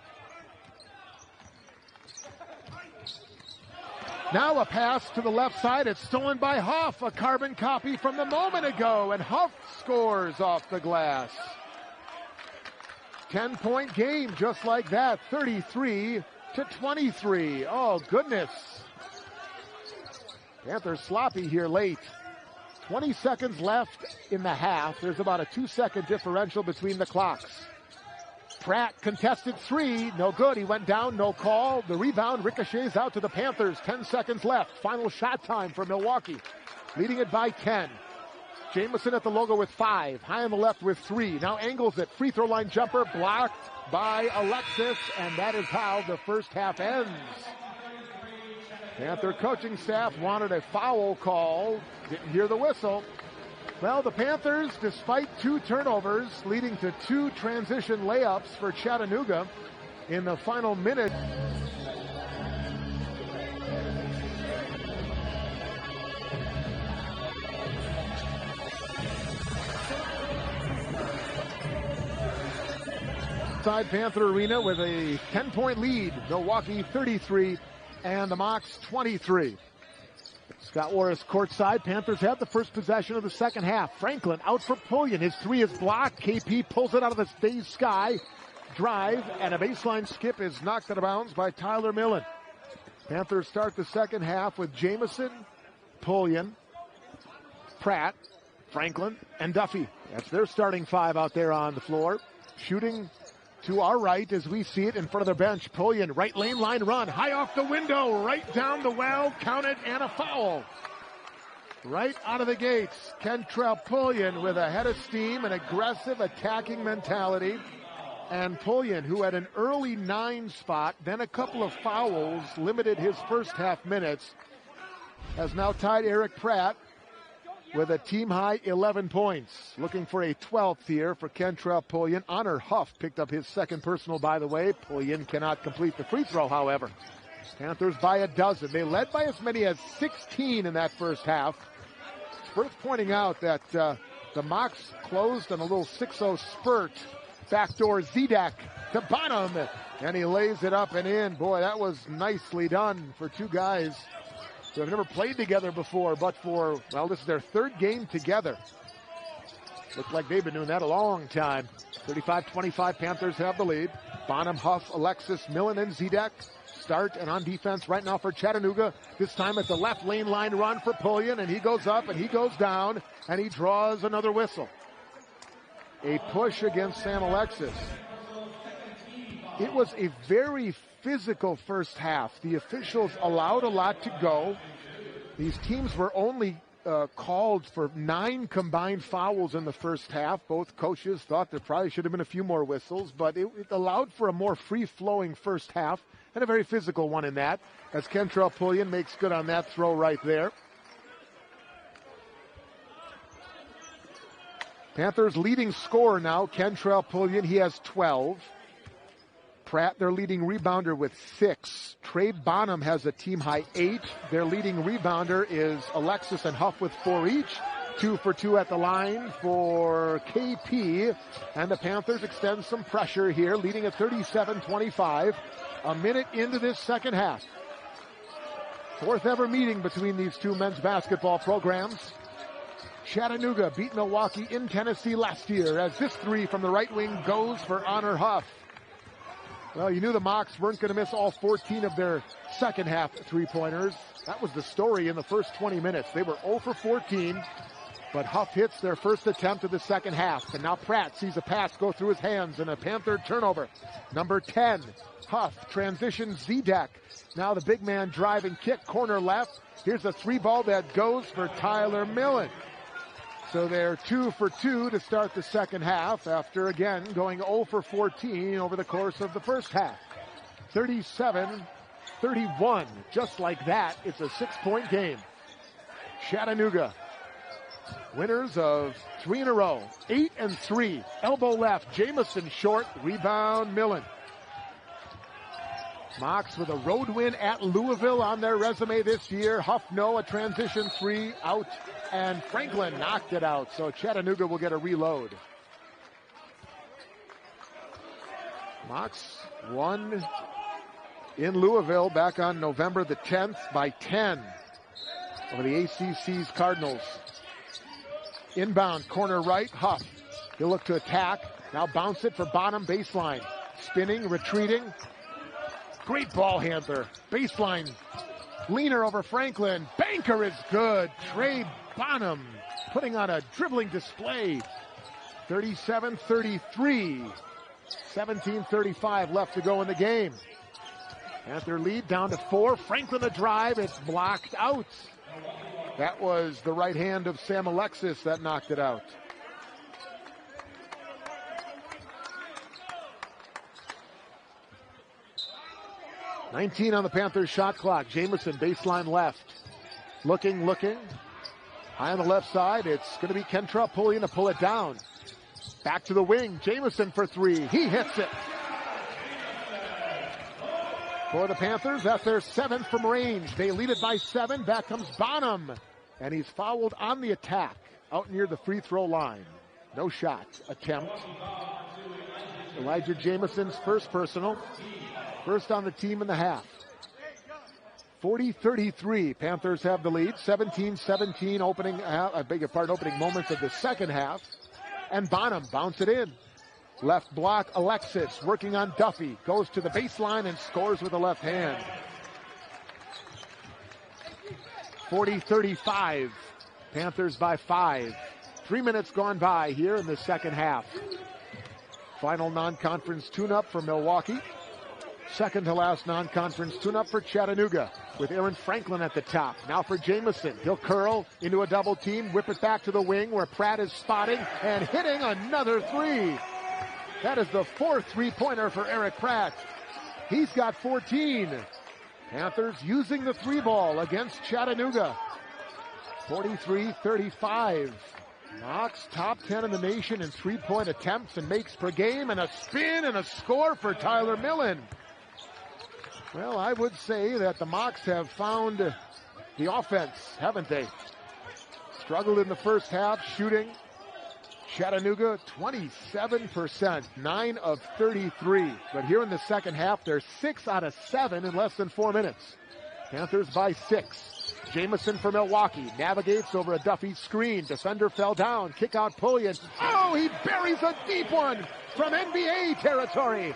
Now a pass to the left side. It's stolen by Huff, a carbon copy from the moment ago, and Huff scores off the glass. 10-point game just like that, 33-23. Oh, goodness. Panthers sloppy here late. 20 seconds left in the half. There's about a 2-second differential between the clocks. Pratt contested 3, no good. He went down, no call. The rebound ricochets out to the Panthers. 10 seconds left. Final shot time for Milwaukee. Leading it by 10. Jamison at the logo with 5. High on the left with 3. Now angles it. Free throw line jumper blocked by Alexis, and that is how the first half ends. Panther coaching staff wanted a foul call. Didn't hear the whistle. Well, the Panthers, despite 2 turnovers, leading to 2 transition layups for Chattanooga in the final minute. Inside Panther Arena with a 10-point lead. Milwaukee 33 and the Mocs 23. Scott Warris courtside. Panthers have the first possession of the second half. Franklin out for Pullian. His 3 is blocked. KP pulls it out of the phase sky. Drive, and a baseline skip is knocked out of bounds by Tyler Millen. Panthers start the second half with Jamison, Pullian, Pratt, Franklin, and Duffy. That's their starting 5 out there on the floor. Shooting to our right as we see it in front of the bench. Pullian, right lane line run, high off the window, right down the well, counted, and a foul. Right out of the gates, Kentrell Pullian with a head of steam, an aggressive attacking mentality. And Pullian, who had an early 9 spot, then a couple of fouls, limited his first half minutes, has now tied Erik Pratt with a team-high 11 points. Looking for a 12th here for Kentrell Pullian. Honor Huff picked up his second personal, by the way. Pullian cannot complete the free throw, however. Panthers by a dozen. They led by as many as 16 in that first half. It's worth pointing out that the Mocs closed on a little 6-0 spurt. Backdoor Zedek to Bonham, and he lays it up and in. Boy, that was nicely done for 2 guys who have never played together before, but for, well, this is their 3rd game together. Looks like they've been doing that a long time. 35-25, Panthers have the lead. Bonham, Huff, Alexis, Millen, and Zedek start, and on defense right now for Chattanooga. This time at the left lane line run for Pullian, and he goes up and he goes down, and he draws another whistle. A push against Sam Alexis. It was a very physical first half. The officials allowed a lot to go. These teams were only called for 9 combined fouls in the first half. Both coaches thought there probably should have been a few more whistles, but it allowed for a more free-flowing first half and a very physical one in that, as Kentrell Pullian makes good on that throw right there. Panthers leading scorer now, Kentrell Pullian. He has 12. Pratt, their leading rebounder, with 6. Trey Bonham has a team-high 8. Their leading rebounder is Alexis and Huff with 4 each. 2 for 2 at the line for KP. And the Panthers extend some pressure here, leading at 37-25. A minute into this second half. 4th ever meeting between these 2 men's basketball programs. Chattanooga beat Milwaukee in Tennessee last year, as this 3 from the right wing goes for Honor Huff. Well, you knew the Mocs weren't going to miss all 14 of their second half 3-pointers. That was the story in the first 20 minutes. They were 0 for 14. But Huff hits their first attempt of the second half. And now Pratt sees a pass go through his hands and a Panther turnover. Number 10, Huff transitions Z-deck. Now the big man driving kick, corner left. Here's a 3-ball that goes for Tyler Millen. So they're 2 for 2 to start the second half after, again, going 0 for 14 over the course of the first half. 37-31. Just like that, it's a 6-point game. Chattanooga, winners of 3 in a row, 8-3. Elbow left, Jamison short, rebound Millen. Mocs with a road win at Louisville on their resume this year. Huff no, a transition 3 out, and Franklin knocked it out. So Chattanooga will get a reload. Mocs won in Louisville back on November the 10th by 10 over the ACC's Cardinals. Inbound, corner right, Huff. He'll look to attack. Now bounce it for Bonham, baseline. Spinning, retreating. Great ball handler. Baseline. Leaner over Franklin. Banker is good. Trey Bonham putting on a dribbling display. 37-33. 17:35 left to go in the game. Panther lead down to 4. Franklin a drive. It's blocked out. That was the right hand of Sam Alexis that knocked it out. $19 on the Panthers shot clock. Jamison baseline left. Looking. High on the left side. It's going to be Kentrell Pullian to pull it down. Back to the wing. Jamison for 3. He hits it. For the Panthers, that's their 7th from range. They lead it by 7. Back comes Bonham. And he's fouled on the attack out near the free throw line. No shot attempt. Elijah Jamison's first personal. First on the team in the half. 40-33. Panthers have the lead. 17-17 opening moments of the second half. And Bonham bounce it in. Left block, Alexis working on Duffy. Goes to the baseline and scores with the left hand. 40-35. Panthers by 5. 3 minutes gone by here in the second half. Final non-conference tune-up for Milwaukee. Second to last non-conference tune-up for Chattanooga with Aaron Franklin at the top. Now for Jamison. He'll curl into a double team, whip it back to the wing where Pratt is spotting and hitting another 3. That is the 4th three-pointer for Erik Pratt. He's got 14. Panthers using the 3-ball against Chattanooga. 43-35. Mocs top 10 in the nation in 3-point attempts and makes per game, and a spin and a score for Tyler Millen. Well, I would say that the Mocs have found the offense, haven't they? Struggled in the first half shooting. Chattanooga, 27%, 9 of 33. But here in the second half, they're 6 out of 7 in less than 4 minutes. Panthers by 6. Jamison for Milwaukee. Navigates over a Duffy screen. Defender fell down. Kick out Pullian. Oh, he buries a deep one from NBA territory.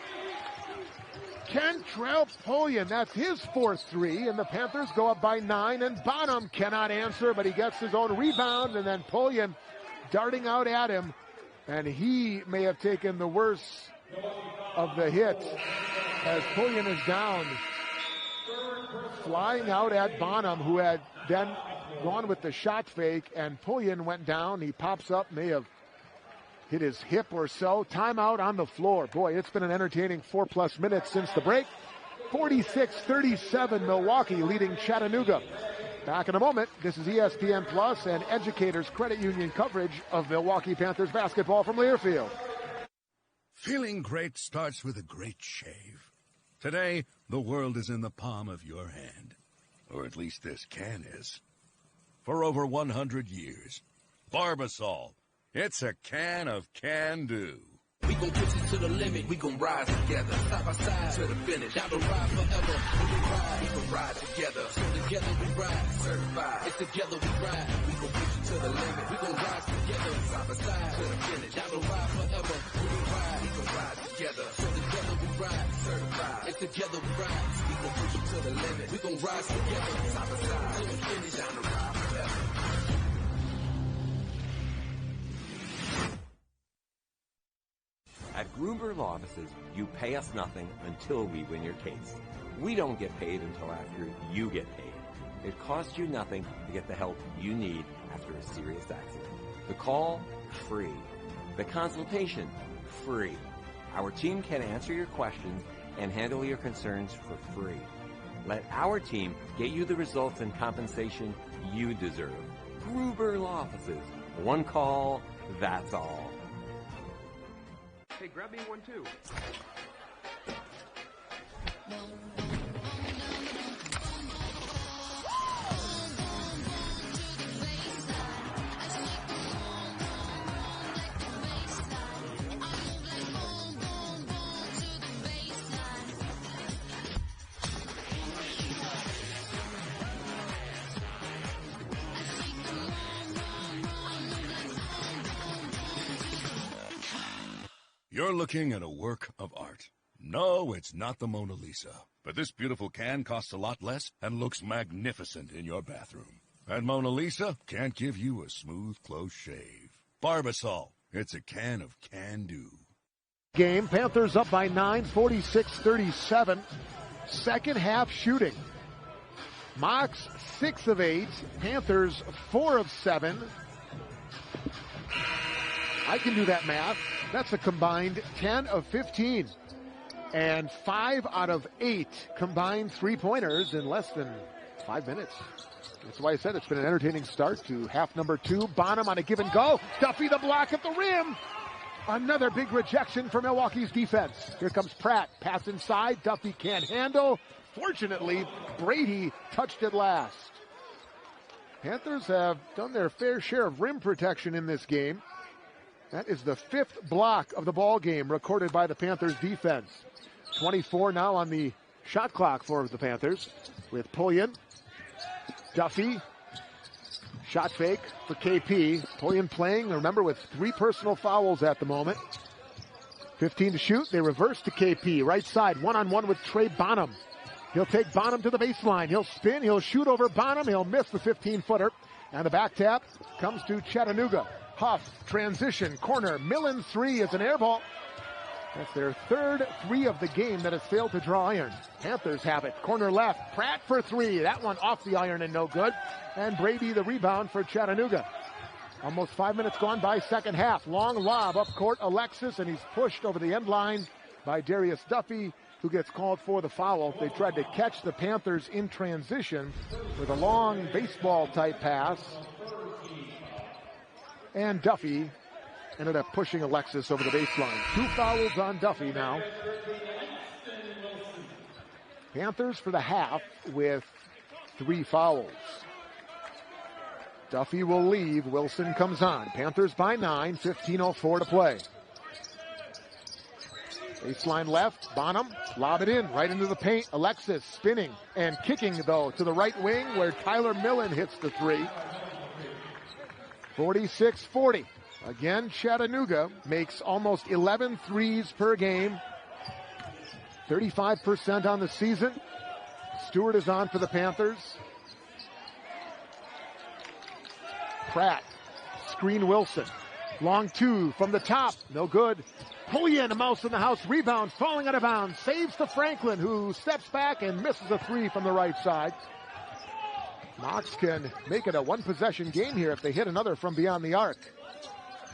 Kentrell Pullian, that's his 4th 3, and the Panthers go up by 9, and Bonham cannot answer, but he gets his own rebound, and then Pullian darting out at him, and he may have taken the worst of the hit as Pullian is down. Flying out at Bonham, who had then gone with the shot fake, and Pullian went down. He pops up, may have hit his hip or so. Timeout on the floor. Boy, it's been an entertaining 4+ minutes since the break. 46-37, Milwaukee leading Chattanooga. Back in a moment. This is ESPN Plus and Educators Credit Union coverage of Milwaukee Panthers basketball from Learfield. Feeling great starts with a great shave. Today, the world is in the palm of your hand. Or at least this can is. For over 100 years, Barbasol. It's a can of can-do. We gon' push it to the limit, we gon' rise together, side by side to the finish. Down the ride forever, we gon' ride together. So together we ride, certified. It's together we ride, we gon' push it to the limit. We gon' rise together, side by side to the finish. Down the ride forever, we gon' ride together. So together we ride, certified. It's together we ride, we gon' push it to the limit. We gon' rise together, side by side to the finish. Down the ride forever. At Gruber Law Offices, you pay us nothing until we win your case. We don't get paid until after you get paid. It costs you nothing to get the help you need after a serious accident. The call, free. The consultation, free. Our team can answer your questions and handle your concerns for free. Let our team get you the results and compensation you deserve. Gruber Law Offices. One call, that's all. Hey, grab me one too. You're looking at a work of art. No, it's not the Mona Lisa. But this beautiful can costs a lot less and looks magnificent in your bathroom. And Mona Lisa can't give you a smooth, close shave. Barbasol, it's a can of can-do. Game, Panthers up by 9, 46-37. Second half shooting. Mox 6 of 8, Panthers 4 of 7. I can do that math. That's a combined 10 of 15. And 5 out of 8 combined three-pointers in less than 5 minutes. That's why I said it's been an entertaining start to half number 2. Bonham on a give and go. Duffy the block at the rim. Another big rejection for Milwaukee's defense. Here comes Pratt. Pass inside. Duffy can't handle. Fortunately, Brady touched it last. Panthers have done their fair share of rim protection in this game. That is the 5th block of the ball game recorded by the Panthers defense. 24 now on the shot clock for the Panthers with Pullian. Duffy. Shot fake for KP. Pullian playing, remember, with 3 personal fouls at the moment. 15 to shoot. They reverse to KP. Right side, one-on-one with Trey Bonham. He'll take Bonham to the baseline. He'll spin. He'll shoot over Bonham. He'll miss the 15-footer. And the back tap comes to Chattanooga. Huff, transition, corner, Millen 3 is an air ball. That's their 3rd 3 of the game that has failed to draw iron. Panthers have it. Corner left, Pratt for 3. That one off the iron and no good. And Brady the rebound for Chattanooga. Almost 5 minutes gone by second half. Long lob up court, Alexis, and he's pushed over the end line by Darius Duffy, who gets called for the foul. They tried to catch the Panthers in transition with a long baseball-type pass. And Duffy ended up pushing Alexis over the baseline. 2 fouls on Duffy now. Panthers for the half with 3 fouls. Duffy will leave. Wilson comes on. Panthers by 9, 15:04 to play. Baseline left, Bonham, lob it in, right into the paint. Alexis spinning and kicking, though, to the right wing where Tyler Millen hits the 3. 46-40. Again, Chattanooga makes almost 11 threes per game. 35% on the season. Stewart is on for the Panthers. Pratt, screen Wilson. Long 2 from the top, no good. Pullian, a mouse in the house, rebound, falling out of bounds. Saves to Franklin, who steps back and misses a 3 from the right side. Mox can make it a 1-possession game here if they hit another from beyond the arc.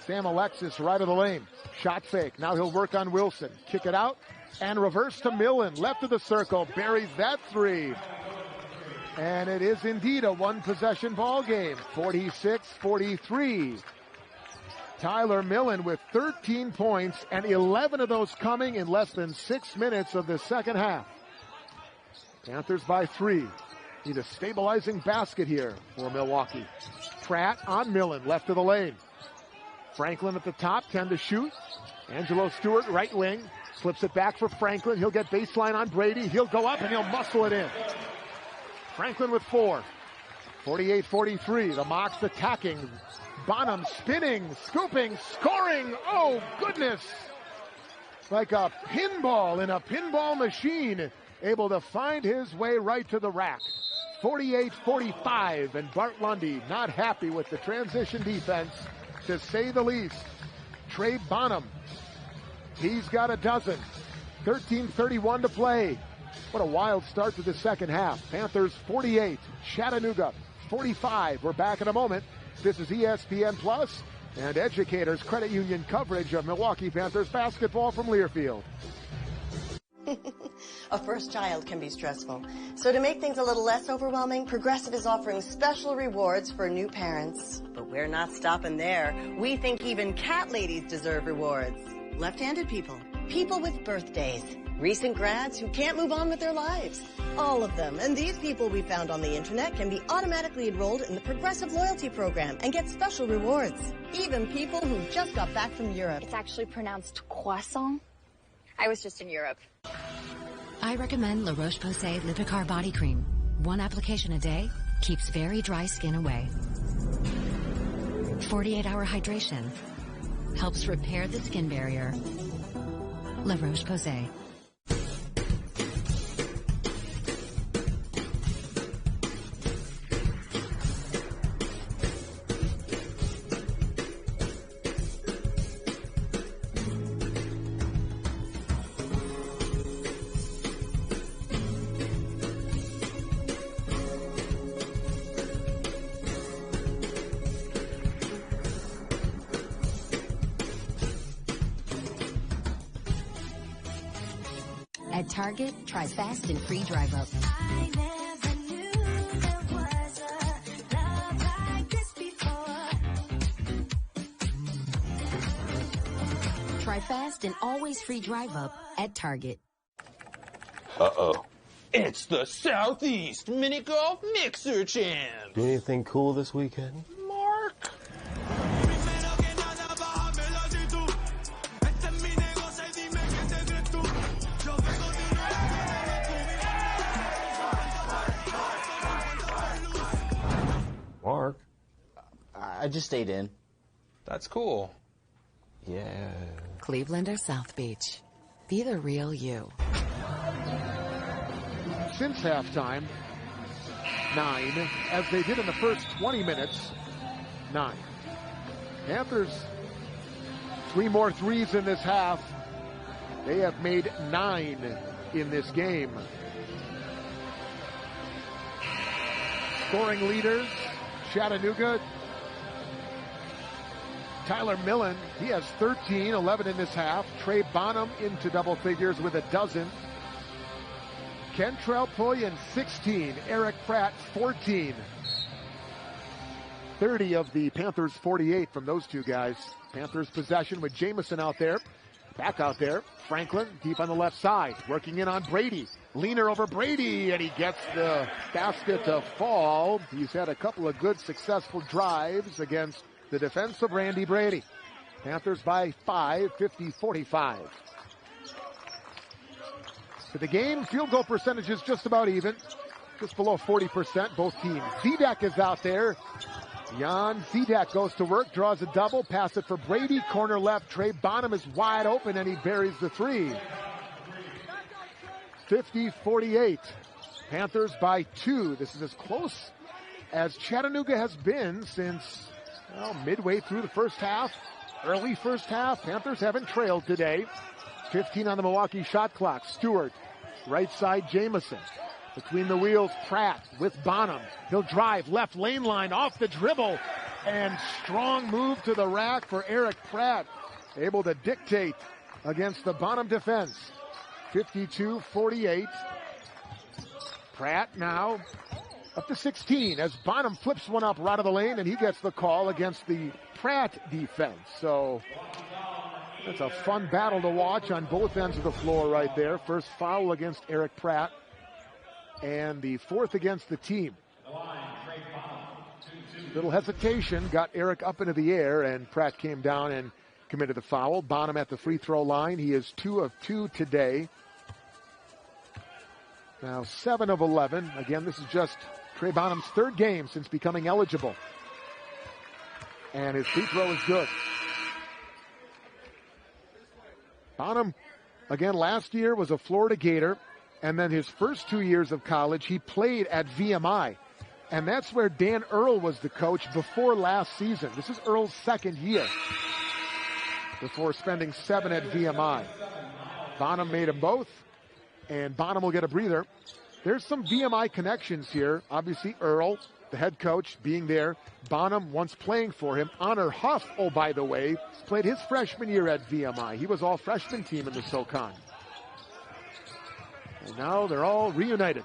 Sam Alexis right of the lane. Shot fake. Now he'll work on Wilson. Kick it out and reverse to Millen. Left of the circle. Buries that 3. And it is indeed a 1-possession ball game. 46-43. Tyler Millen with 13 points and 11 of those coming in less than 6 minutes of the second half. Panthers by 3. Need a stabilizing basket here for Milwaukee. Pratt on Millen, left of the lane. Franklin at the top, 10 to shoot. Angelo Stewart, right wing, flips it back for Franklin. He'll get baseline on Brady. He'll go up and he'll muscle it in. Franklin with 4. 48-43. The Mocs attacking. Bonham spinning, scooping, scoring. Oh, goodness. Like a pinball in a pinball machine. Able to find his way right to the rack. 48-45, and Bart Lundy not happy with the transition defense, to say the least. Trey Bonham He's got a dozen. 13:31 to play. What a wild start to the second half. Panthers 48, Chattanooga 45. We're back in a moment. This is ESPN Plus and Educators Credit Union coverage of Milwaukee Panthers basketball from Learfield. A first child can be stressful. So to make things a little less overwhelming, Progressive is offering special rewards for new parents. But we're not stopping there. We think even cat ladies deserve rewards. Left-handed people, people with birthdays, recent grads who can't move on with their lives. All of them. And these people we found on the internet can be automatically enrolled in the Progressive Loyalty Program and get special rewards. Even people who just got back from Europe. It's actually pronounced croissant. I was just in Europe. I recommend La Roche-Posay Lipicar Body Cream. One application a day keeps very dry skin away. 48-hour hydration helps repair the skin barrier. La Roche-Posay. At Target, try fast and free drive up. I never knew there was a love like this before. Try fast and always free drive up at Target. Uh-oh. It's the Southeast Mini Golf Mixer Champs. Do anything cool this weekend? Mark. Mark, I just stayed in. That's cool. Yeah. Cleveland or South Beach. Be the real you. Since halftime, 9, as they did in the first 20 minutes, 9. Panthers, 3 more threes in this half. They have made 9 in this game. Scoring leaders, Chattanooga, Tyler Millen, he has 13, 11 in this half. Trey Bonham into double figures with a dozen. Kentrell, Pullian, 16. Erik, Pratt, 14. 30 of the Panthers' 48 from those two guys. Panthers possession with Jamison out there. Back out there. Franklin deep on the left side. Working in on Brady. Leaner over Brady, and he gets the basket to fall. He's had a couple of good successful drives against the defense of Randy Brady. Panthers by 5, 50-45. For the game, field goal percentage is just about even. Just below 40%, both teams. Zedek is out there. Jan Zedek goes to work, draws a double, pass it for Brady, corner left. Trey Bonham is wide open, and he buries the three. 50-48. Panthers by 2. This is as close as Chattanooga has been since, well, midway through the first half. Early first half. Panthers haven't trailed today. 15 on the Milwaukee shot clock. Stewart, right side Jamison. Between the wheels, Pratt with Bonham. He'll drive left lane line off the dribble. And strong move to the rack for Erik Pratt. Able to dictate against the Bonham defense. 52-48. Pratt now up to 16 as Bonham flips one up right of the lane, and he gets the call against the Pratt defense. So it's a fun battle to watch on both ends of the floor right there. First foul against Erik Pratt, and the fourth against the team. Little hesitation, got Erik up into the air, and Pratt came down and committed the foul. Bonham at the free throw line. He is 2 of 2 today. Now 7 of 11. Again, this is just Trey Bonham's third game since becoming eligible. And his free throw is good. Bonham, again, last year was a Florida Gator. And then his first 2 years of college, he played at VMI. And that's where Dan Earl was the coach before last season. This is Earl's second year. before spending 7 at VMI. Bonham made them both, and Bonham will get a breather. There's some VMI connections here. Obviously, Earl, the head coach, being there. Bonham once playing for him. Honor Huff, oh, by the way, played his freshman year at VMI. He was all freshman team in the SoCon. And now they're all reunited.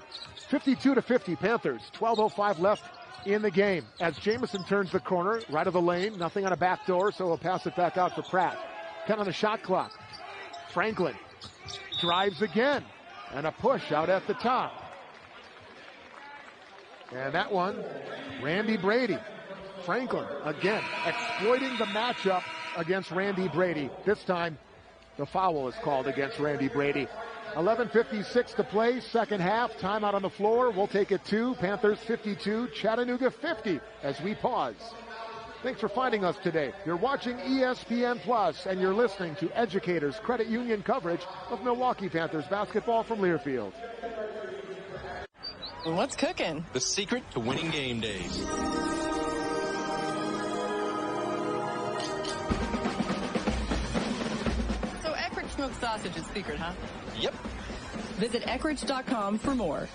52-50 Panthers. 12:05 left in the game. As Jamison turns the corner, right of the lane, nothing on a back door, so he'll pass it back out for Pratt. 10 on the shot clock. Franklin drives again, and a push out at the top. And that one, Randy Brady. Franklin, again, exploiting the matchup against Randy Brady. This time, the foul is called against Randy Brady. 11:56 to play, second half. Timeout on the floor. We'll take it to Panthers 52, Chattanooga 50 as we pause. Thanks for finding us today. You're watching ESPN Plus, and you're listening to Educators Credit Union coverage of Milwaukee Panthers basketball from Learfield. What's cooking? The secret to winning game days. So Erik smoked sausage is secret, huh? Yep. Visit Eckridge.com for more.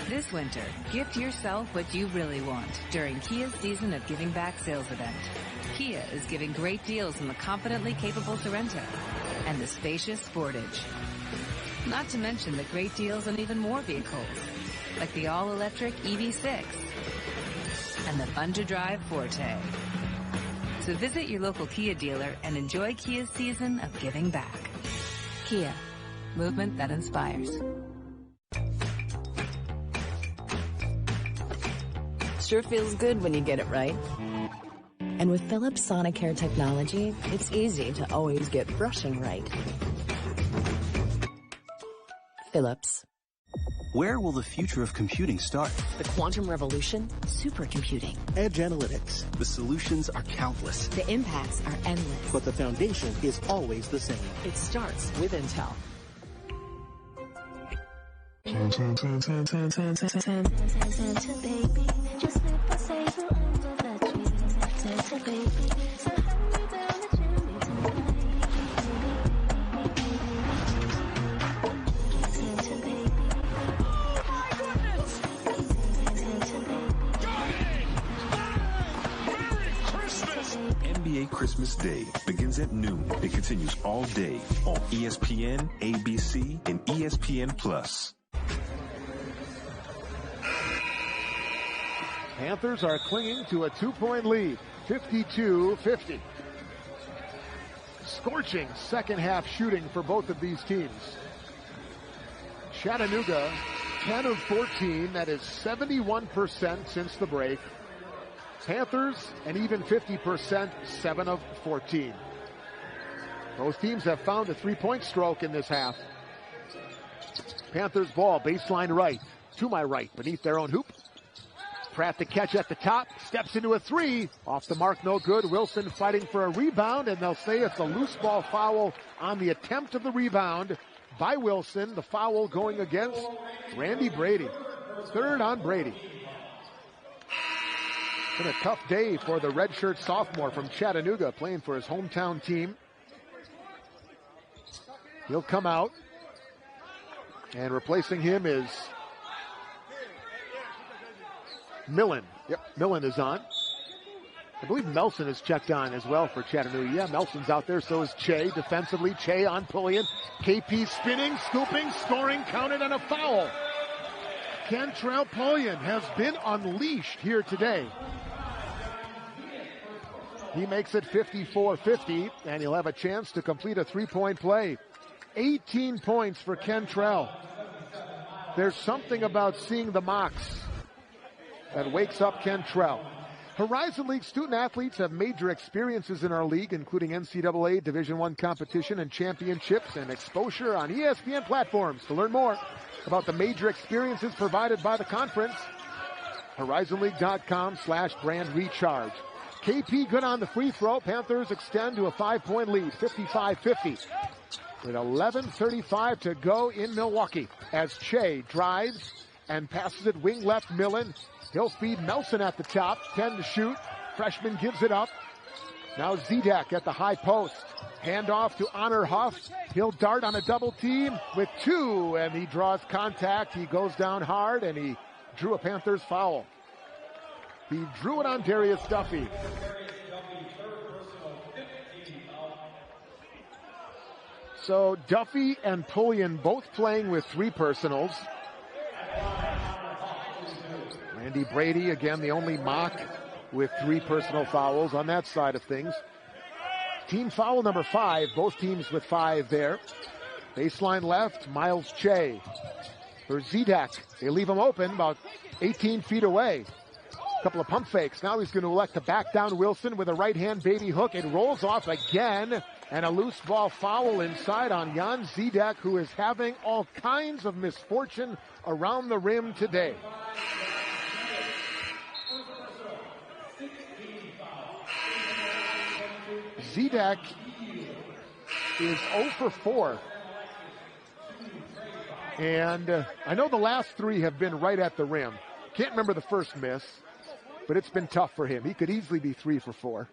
This winter, gift yourself what you really want during Kia's Season of Giving Back sales event. Kia is giving great deals on the confidently capable Sorento and the spacious Sportage. Not to mention the great deals on even more vehicles, like the all-electric EV6 and the fun-to-drive Forte. So visit your local Kia dealer and enjoy Kia's Season of Giving Back. Kia, movement that inspires. Sure feels good when you get it right. And with Philips Sonicare technology, it's easy to always get brushing right. Philips. Where will the future of computing start? The quantum revolution, supercomputing. Edge analytics. The solutions are countless. The impacts are endless. But the foundation is always the same. It starts with Intel. NBA Christmas Day begins at noon. It continues all day on ESPN, ABC, and ESPN Plus. Panthers are clinging to a 2-point lead, 52-50. Scorching second half shooting for both of these teams. Chattanooga, 10 of 14, that is 71% since the break. Panthers, an even 50%, 7 of 14. Both teams have found a three-point stroke in this half. Panthers ball, baseline right, to my right, beneath their own hoop. Pratt the catch at the top, steps into a three, off the mark, no good. Wilson fighting for a rebound, and they'll say it's a loose ball foul on the attempt of the rebound by Wilson. The foul going against Randy Brady. Third on Brady. It's been a tough day for the redshirt sophomore from Chattanooga, playing for his hometown team. He'll come out, and replacing him is Millen. Yep, Millen is on. I believe Melson is checked on as well for Chattanooga. Yeah, Melson's out there, so is Che. Defensively, Che on Pullian. KP spinning, scooping, scoring, counted on a foul. Kentrell Pullian has been unleashed here today. He makes it 54-50, and he'll have a chance to complete a three-point play. 18 points for Kentrell. There's something about seeing the mocks that wakes up Kentrell. Horizon League student athletes have major experiences in our league, including NCAA Division I competition and championships and exposure on ESPN platforms. To learn more about the major experiences provided by the conference, horizonleague.com/brand recharge. KP good on the free throw. Panthers extend to a 5-point lead, 55-50. With 11:35 to go in Milwaukee as Trey drives and passes it wing left Millen. He'll feed Nelson at the top, 10 to shoot. Freshman gives it up. Now Zedek at the high post. Handoff to Honor Huff. He'll dart on a double team with 2, and he draws contact. He goes down hard, and he drew a Panthers foul. He drew it on Darius Duffy. So Duffy and Pullian both playing with 3 personals. Randy Brady, again, the only mock with 3 personal fouls on that side of things. Team foul number 5, both teams with 5 there. Baseline left, Miles Che. For Zedek, they leave him open about 18 feet away. Couple of pump fakes. Now he's going to elect to back down Wilson with a right-hand baby hook. It rolls off again, and a loose ball foul inside on Jan Zedek, who is having all kinds of misfortune around the rim today. Zedek is 0 for 4. And I know the last 3 have been right at the rim. Can't remember the first miss, but it's been tough for him. He could easily be 3 for 4.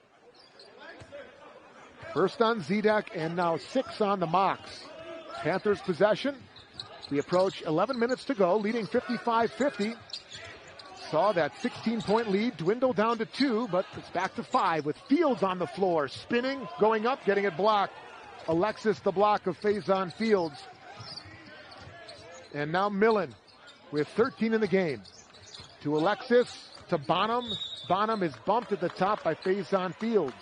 First on Zedek, and now 6 on the Mocs. Panthers possession. We approach 11 minutes to go, leading 55-50. Saw that 16-point lead dwindle down to 2, but it's back to 5 with Fields on the floor, spinning, going up, getting it blocked. Alexis the block of Faison Fields. And now Millen with 13 in the game. To Alexis, to Bonham. Bonham is bumped at the top by Faison Fields.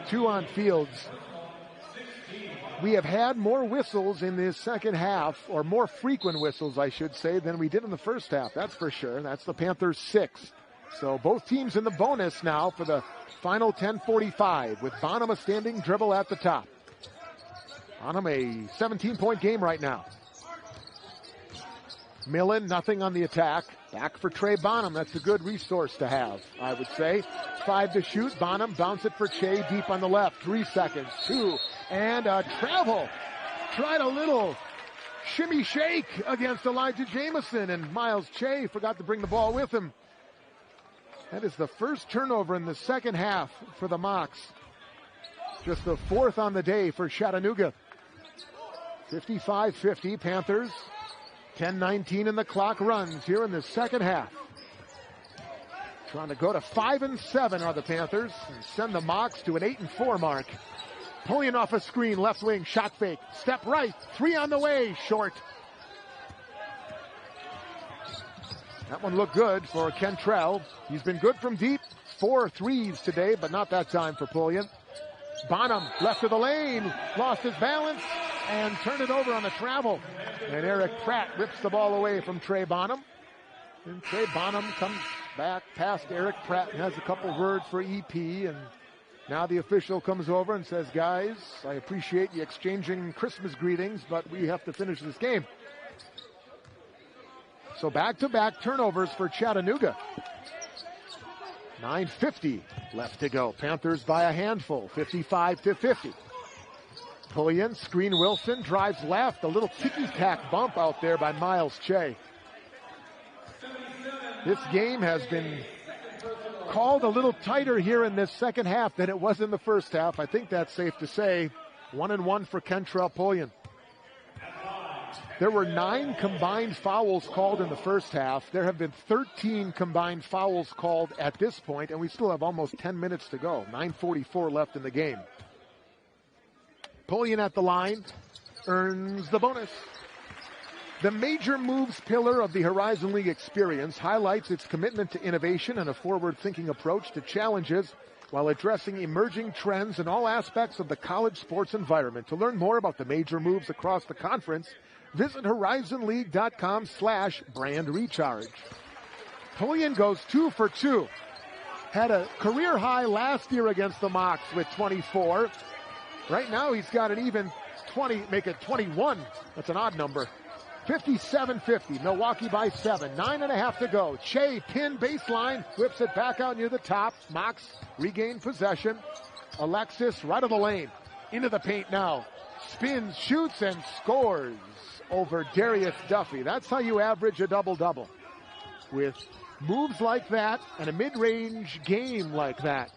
2 on Fields. We have had more whistles in this second half, or more frequent whistles, I should say, than we did in the first half. That's for sure. That's the Panthers' 6. So both teams in the bonus now for the final 10:45, with Bonham a standing dribble at the top. Bonham a 17-point game right now. Millen, nothing on the attack. Back for Trey Bonham. That's a good resource to have, I would say. 5 to shoot. Bonham bounce it for Che deep on the left. 3 seconds. 2. And a travel. Tried a little shimmy shake against Elijah Jamison, and Miles Che forgot to bring the ball with him. That is the first turnover in the second half for the Mocs. Just the 4th on the day for Chattanooga. 55-50 Panthers. 10:19 in the clock runs here in the second half. Trying to go to 5-7 are the Panthers and send the Mocs to an 8-4 mark. Pullian off a screen, left wing, shot fake, step right, 3 on the way, short. That one looked good for Kentrell. He's been good from deep, 4 threes today, but not that time for Pullian. Bonham, left of the lane, lost his balance, and turned it over on the travel. And Erik Pratt rips the ball away from Trey Bonham. And Trey Bonham comes back past Erik Pratt and has a couple words for EP. And now the official comes over and says, guys, I appreciate you exchanging Christmas greetings, but we have to finish this game. So back-to-back turnovers for Chattanooga. 9:50 left to go. Panthers by a handful, 55-50. Pullian, screen Wilson, drives left. A little ticky-tack bump out there by Miles Che. This game has been called a little tighter here in this second half than it was in the first half. I think that's safe to say. 1-1 for Kentrell Pullian. There were 9 combined fouls called in the first half. There have been 13 combined fouls called at this point, and we still have almost 10 minutes to go. 9:44 left in the game. Pullian at the line, earns the bonus. The Major Moves pillar of the Horizon League experience highlights its commitment to innovation and a forward-thinking approach to challenges while addressing emerging trends in all aspects of the college sports environment. To learn more about the Major Moves across the conference, visit horizonleague.com/brand recharge. Pullian goes 2 for 2. Had a career high last year against the Mocs with 24. Right now he's got an even 20, make it 21. That's an odd number. 57-50, Milwaukee by 7. 9.5 to go. Che, pin baseline, whips it back out near the top. Mox regained possession. Alexis right of the lane. Into the paint now. Spins, shoots, and scores over Darius Duffy. That's how you average a double-double. With moves like that and a mid-range game like that.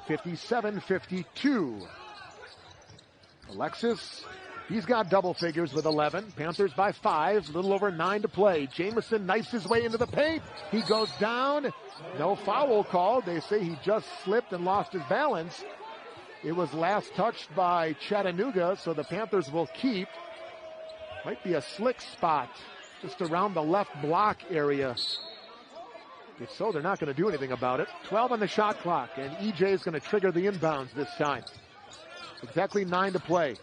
57-52. Alexis, he's got double figures with 11. Panthers by 5, a little over 9 to play. Jamison knifes his way into the paint. He goes down. No foul called. They say he just slipped and lost his balance. It was last touched by Chattanooga, so the Panthers will keep. Might be a slick spot just around the left block area. If so, they're not going to do anything about it. 12 on the shot clock, and EJ is going to trigger the inbounds this time. Exactly 9 to play.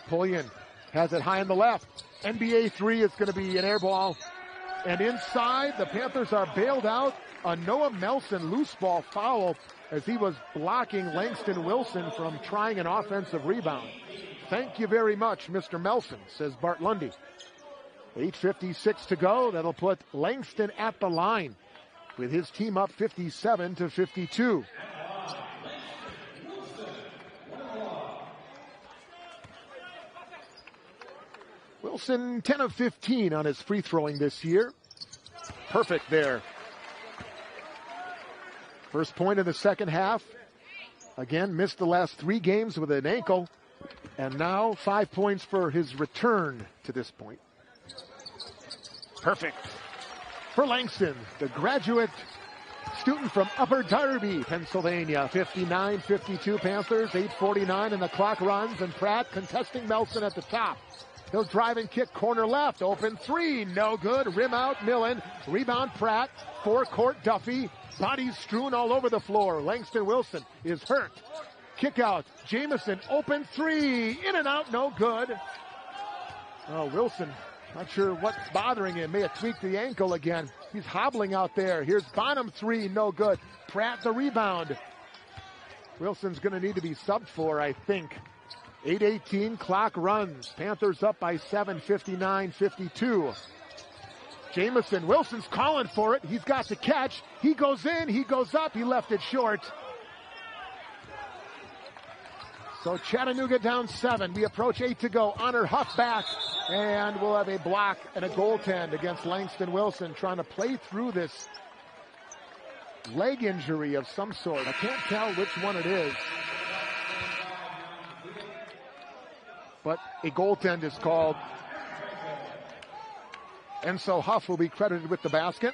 Pullian has it high on the left. NBA 3 is going to be an air ball. And inside, the Panthers are bailed out. A Noah Melson loose ball foul as he was blocking Langston Wilson from trying an offensive rebound. Thank you very much, Mr. Melson, says Bart Lundy. 8:56 to go. That'll put Langston at the line with his team up 57-52. Wilson, 10 of 15 on his free throwing this year. Perfect there. First point in the second half. Again, missed the last 3 games with an ankle. And now 5 points for his return to this point. Perfect for Langston, the graduate student from Upper Darby, Pennsylvania. 59-52 Panthers, 8:49 and the clock runs, and Pratt contesting Melson at the top. He'll drive and kick corner left, open 3, no good, rim out, Millen, rebound Pratt, forecourt Duffy, bodies strewn all over the floor. Langston Wilson is hurt. Kick out, Jamison, open 3, in and out, no good. Oh, Wilson, not sure what's bothering him, may have tweaked the ankle again. He's hobbling out there. Here's Bonham 3, no good. Pratt the rebound. Wilson's gonna need to be subbed for, I think. 8:18, clock runs. Panthers up by 7, 59-52. Jamison, Wilson's calling for it. He's got the catch. He goes in, he goes up, he left it short. So Chattanooga down 7. We approach 8 to go. Honor Huff back. And we'll have a block and a goaltend against Langston Wilson, trying to play through this leg injury of some sort. I can't tell which one it is. But a goaltend is called. And so Huff will be credited with the basket.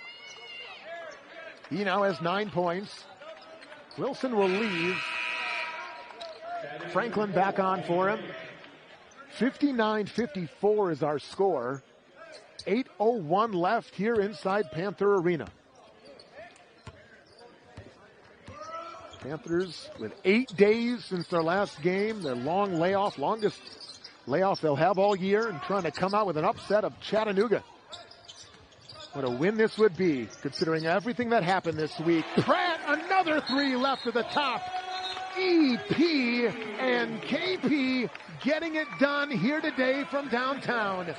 He now has 9 points. Wilson will leave. Franklin back on for him. 59-54 is our score. 8:01 left here inside Panther Arena. Panthers with 8 days since their last game. Their long layoff, longest layoff they'll have all year, and trying to come out with an upset of Chattanooga. What a win this would be, considering everything that happened this week. Pratt, another 3 left to the top. EP and KP getting it done here today from downtown.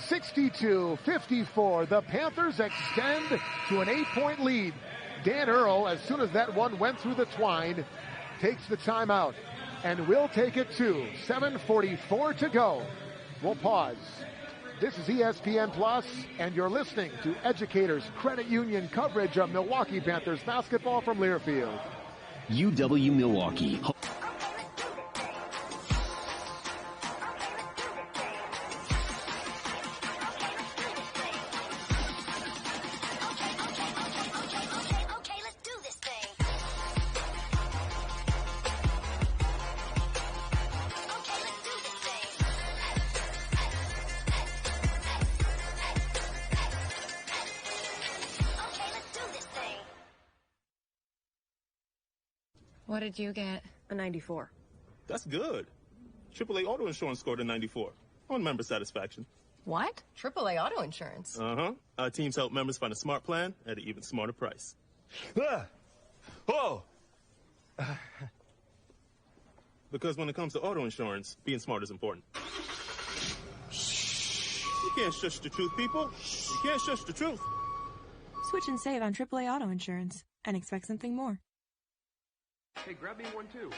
62-54. The Panthers extend to an 8-point lead. Dan Earl, as soon as that one went through the twine, takes the timeout. And we'll take it to 7:44 to go. We'll pause. This is ESPN Plus, and you're listening to Educators Credit Union coverage of Milwaukee Panthers basketball from Learfield. UW Milwaukee. What did you get? A 94. That's good. AAA Auto Insurance scored a 94 on member satisfaction. What? AAA Auto Insurance? Uh-huh. Our teams help members find a smart plan at an even smarter price. Whoa! Because when it comes to auto insurance, being smart is important. can't shush the truth, people. You can't shush the truth. Switch and save on AAA auto insurance and expect something more. Hey, grab me one too.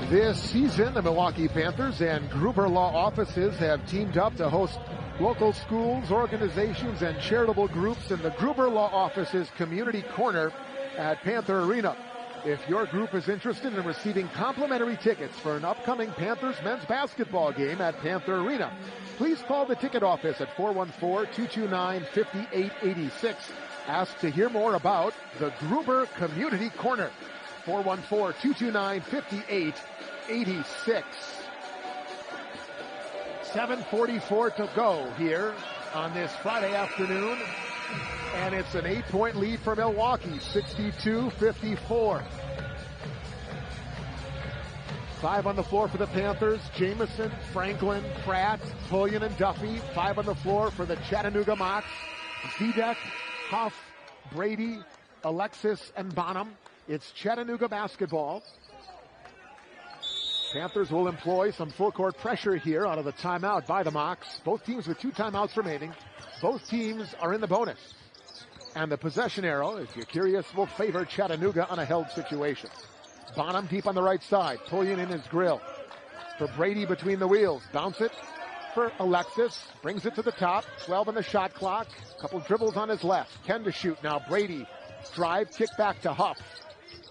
This season, the Milwaukee Panthers and Gruber Law offices have teamed up to host local schools, organizations, and charitable groups in the Gruber Law offices Community Corner at Panther Arena. If your group is interested in receiving complimentary tickets for an upcoming Panthers men's basketball game at Panther Arena, please call the ticket office at 414-229-5886. Ask to hear more about the Gruber Community Corner. 414-229-5886. 7:44 to go here on this Friday afternoon. And it's an 8-point lead for Milwaukee, 62-54. 5 on the floor for the Panthers. Jamison, Franklin, Pratt, Pullian, and Duffy. 5 on the floor for the Chattanooga Mocs. Zedek, Huff, Brady, Alexis, and Bonham. It's Chattanooga basketball. Panthers will employ some full-court pressure here out of the timeout by the Mocs. Both teams with 2 timeouts remaining. Both teams are in the bonus. And the possession arrow, if you're curious, will favor Chattanooga on a held situation. Bonham deep on the right side. Pullian in his grill. For Brady between the wheels. Bounce it for Alexis. Brings it to the top. 12 on the shot clock. Couple dribbles on his left. Ken to shoot. Now Brady. Drive, kick back to Huff.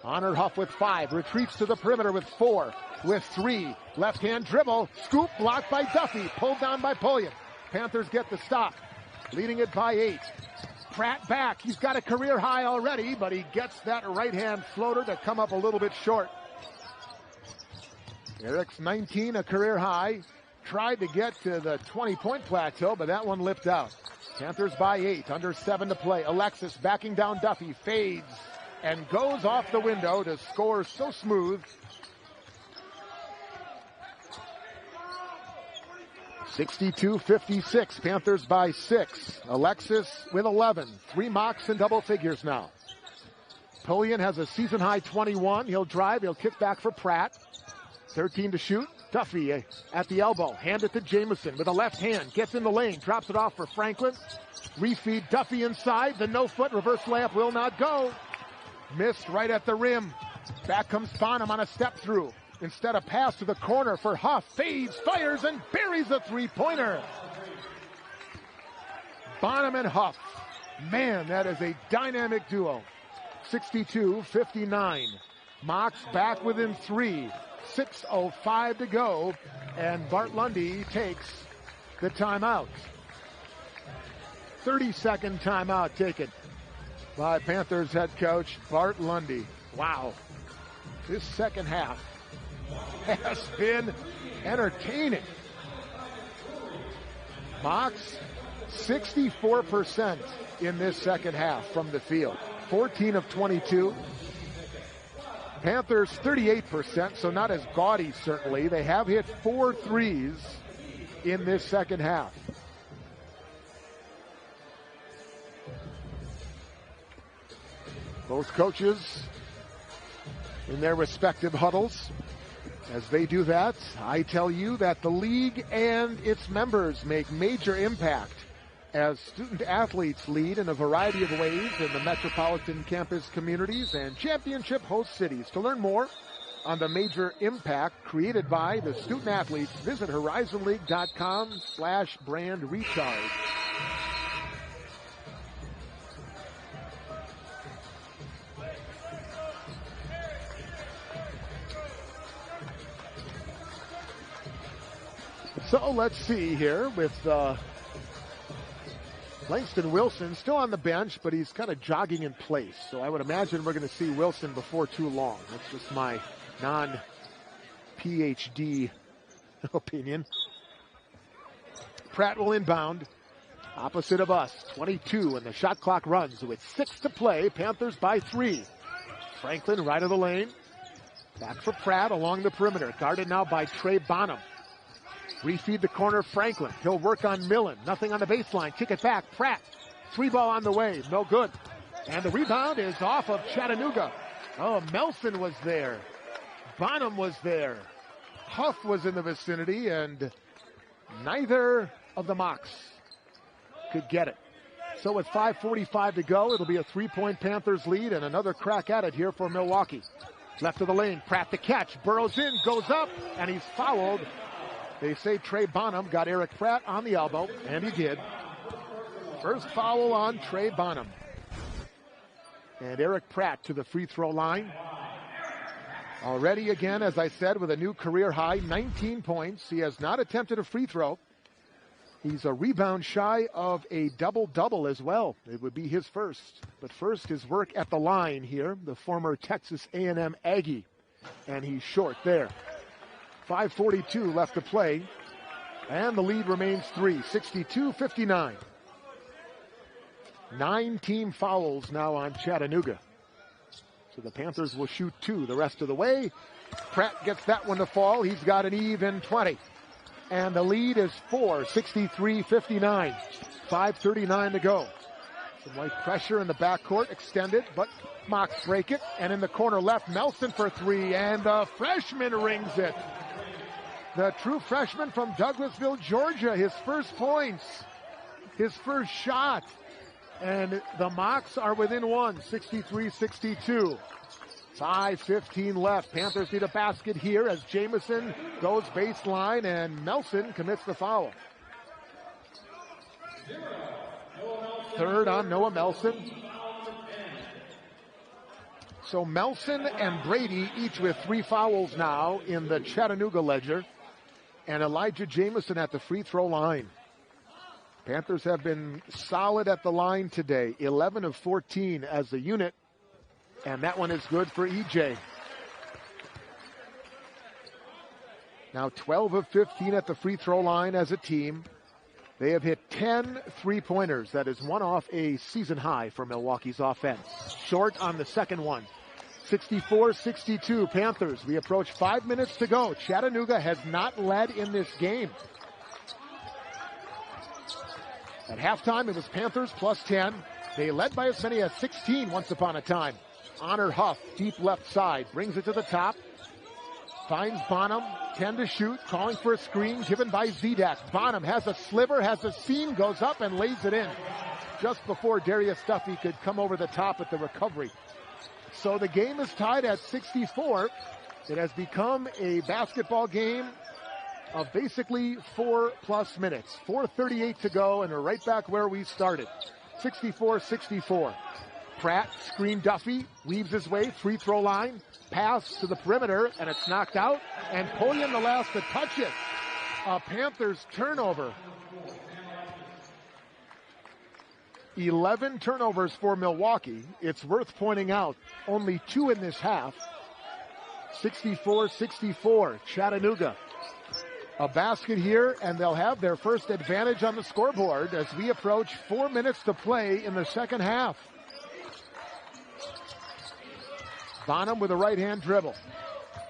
Honor Huff with 5. Retreats to the perimeter with 4. With 3. Left-hand dribble. Scoop blocked by Duffy. Pulled down by Pullian. Panthers get the stop. Leading it by 8. Pratt back. He's got a career high already, but he gets that right-hand floater to come up a little bit short. Erik's 19, a career high. Tried to get to the 20-point plateau, but that one lipped out. Panthers by 8, under 7 to play. Alexis backing down Duffy, fades, and goes off the window to score so smooth. 62-56, Panthers by 6. Alexis with 11. 3 Mocs in double figures now. Pullian has a season-high 21. He'll drive. He'll kick back for Pratt. 13 to shoot. Duffy at the elbow. Hand it to Jamison with a left hand. Gets in the lane. Drops it off for Franklin. Refeed Duffy inside. The no-foot reverse layup will not go. Missed right at the rim. Back comes Bonham on a step-through. Instead, a pass to the corner for Huff. Fades, fires, and buries a three-pointer. Bonham and Huff. Man, that is a dynamic duo. 62-59. Mocs back within 3. 6:05 to go. And Bart Lundy takes the timeout. 30-second timeout taken by Panthers head coach Bart Lundy. Wow. This second half has been entertaining. Mocs 64% in this second half from the field. 14 of 22. Panthers 38%, so not as gaudy certainly. They have hit 4 threes in this second half. Both coaches in their respective huddles. As they do that, I tell you that the league and its members make major impact as student athletes lead in a variety of ways in the metropolitan campus communities and championship host cities. To learn more on the major impact created by the student athletes, visit horizonleague.com/brand recharge. So let's see here with Langston Wilson still on the bench, but he's kind of jogging in place. So I would imagine we're going to see Wilson before too long. That's just my PhD opinion. Pratt will inbound. Opposite of us, 22, and the shot clock runs with 6 to play. Panthers by 3. Franklin right of the lane. Back for Pratt along the perimeter. Guarded now by Trey Bonham. Refeed the corner, Franklin. He'll work on Millen. Nothing on the baseline. Kick it back. Pratt. 3-ball on the way. No good. And the rebound is off of Chattanooga. Oh, Melson was there. Bonham was there. Huff was in the vicinity, and neither of the Mocs could get it. So with 5:45 to go, it'll be a 3-point Panthers lead and another crack at it here for Milwaukee. Left of the lane, Pratt the catch, burrows in, goes up, and he's fouled. They say Trey Bonham got Erik Pratt on the elbow, and he did. First foul on Trey Bonham. And Erik Pratt to the free throw line. Already again, as I said, with a new career high, 19 points. He has not attempted a free throw. He's a rebound shy of a double-double as well. It would be his first. But first, his work at the line here, the former Texas A&M Aggie. And he's short there. 5:42 left to play. And the lead remains 3, 62-59. 9 team fouls now on Chattanooga. So the Panthers will shoot 2 the rest of the way. Pratt gets that one to fall. He's got an even 20. And the lead is 4, 63-59. 5:39 to go. Some light pressure in the backcourt, extended, but Mocs break it. And in the corner left, Melson for 3, and the freshman rings it. The true freshman from Douglasville, Georgia, his first points, his first shot. And the Mocs are within 1, 63-62. 5:15 left. Panthers need a basket here as Jamison goes baseline and Melson commits the foul. Third on Noah Melson. So Melson and Brady each with 3 fouls now in the Chattanooga ledger. And Elijah Jamison at the free throw line. Panthers have been solid at the line today. 11 of 14 as a unit. And that one is good for EJ. Now 12 of 15 at the free throw line as a team. They have hit 10 3-pointers. That is one off a season high for Milwaukee's offense. Short on the second one. 64-62 Panthers. We approach 5 minutes to go. Chattanooga has not led in this game. At halftime, it was Panthers plus 10. They led by as many as 16 once upon a time. Honor Huff, deep left side, brings it to the top. Finds Bonham, 10 to shoot, calling for a screen given by Zdak. Bonham has a sliver, has a seam, goes up and lays it in. Just before Darius Duffy could come over the top with the recovery. So the game is tied at 64. It has become a basketball game of basically 4+ minutes. 4:38 to go, and we're right back where we started. 64-64. Pratt, screen Duffy, weaves his way, free throw line, pass to the perimeter, and it's knocked out. And Pullian the last to touch it. A Panthers turnover. 11 turnovers for Milwaukee. It's worth pointing out, only 2 in this half. 64-64, Chattanooga. A basket here, and they'll have their first advantage on the scoreboard as we approach 4 minutes to play in the second half. Bonham with a right-hand dribble.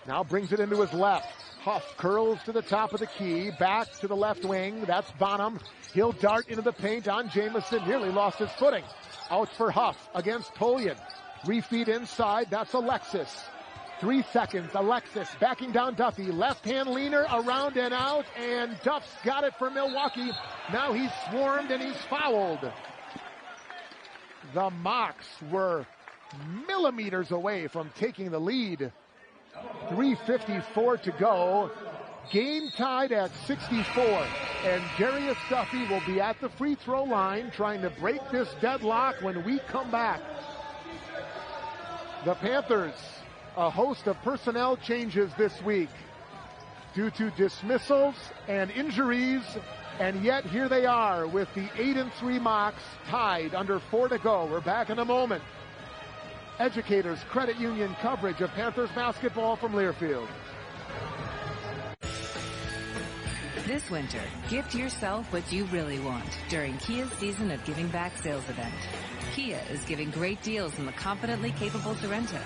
Now brings it into his left. Huff curls to the top of the key, back to the left wing. That's Bonham. He'll dart into the paint on Jamison. Nearly lost his footing. Out for Huff against Pullian. Refeed inside. That's Alexis. 3 seconds. Alexis backing down Duffy. Left-hand leaner around and out. And Duff's got it for Milwaukee. Now he's swarmed and he's fouled. The Mocs were millimeters away from taking the lead. 3:54 to go. Game tied at 64. And Darius Duffy will be at the free throw line trying to break this deadlock when we come back. The Panthers, a host of personnel changes this week due to dismissals and injuries. And yet here they are with the 8-3 Mocs tied under 4 to go. We're back in a moment. Educators Credit Union coverage of Panthers basketball from Learfield. This winter, gift yourself what you really want during Kia's season of Giving Back sales event. Kia is giving great deals on the confidently capable Sorento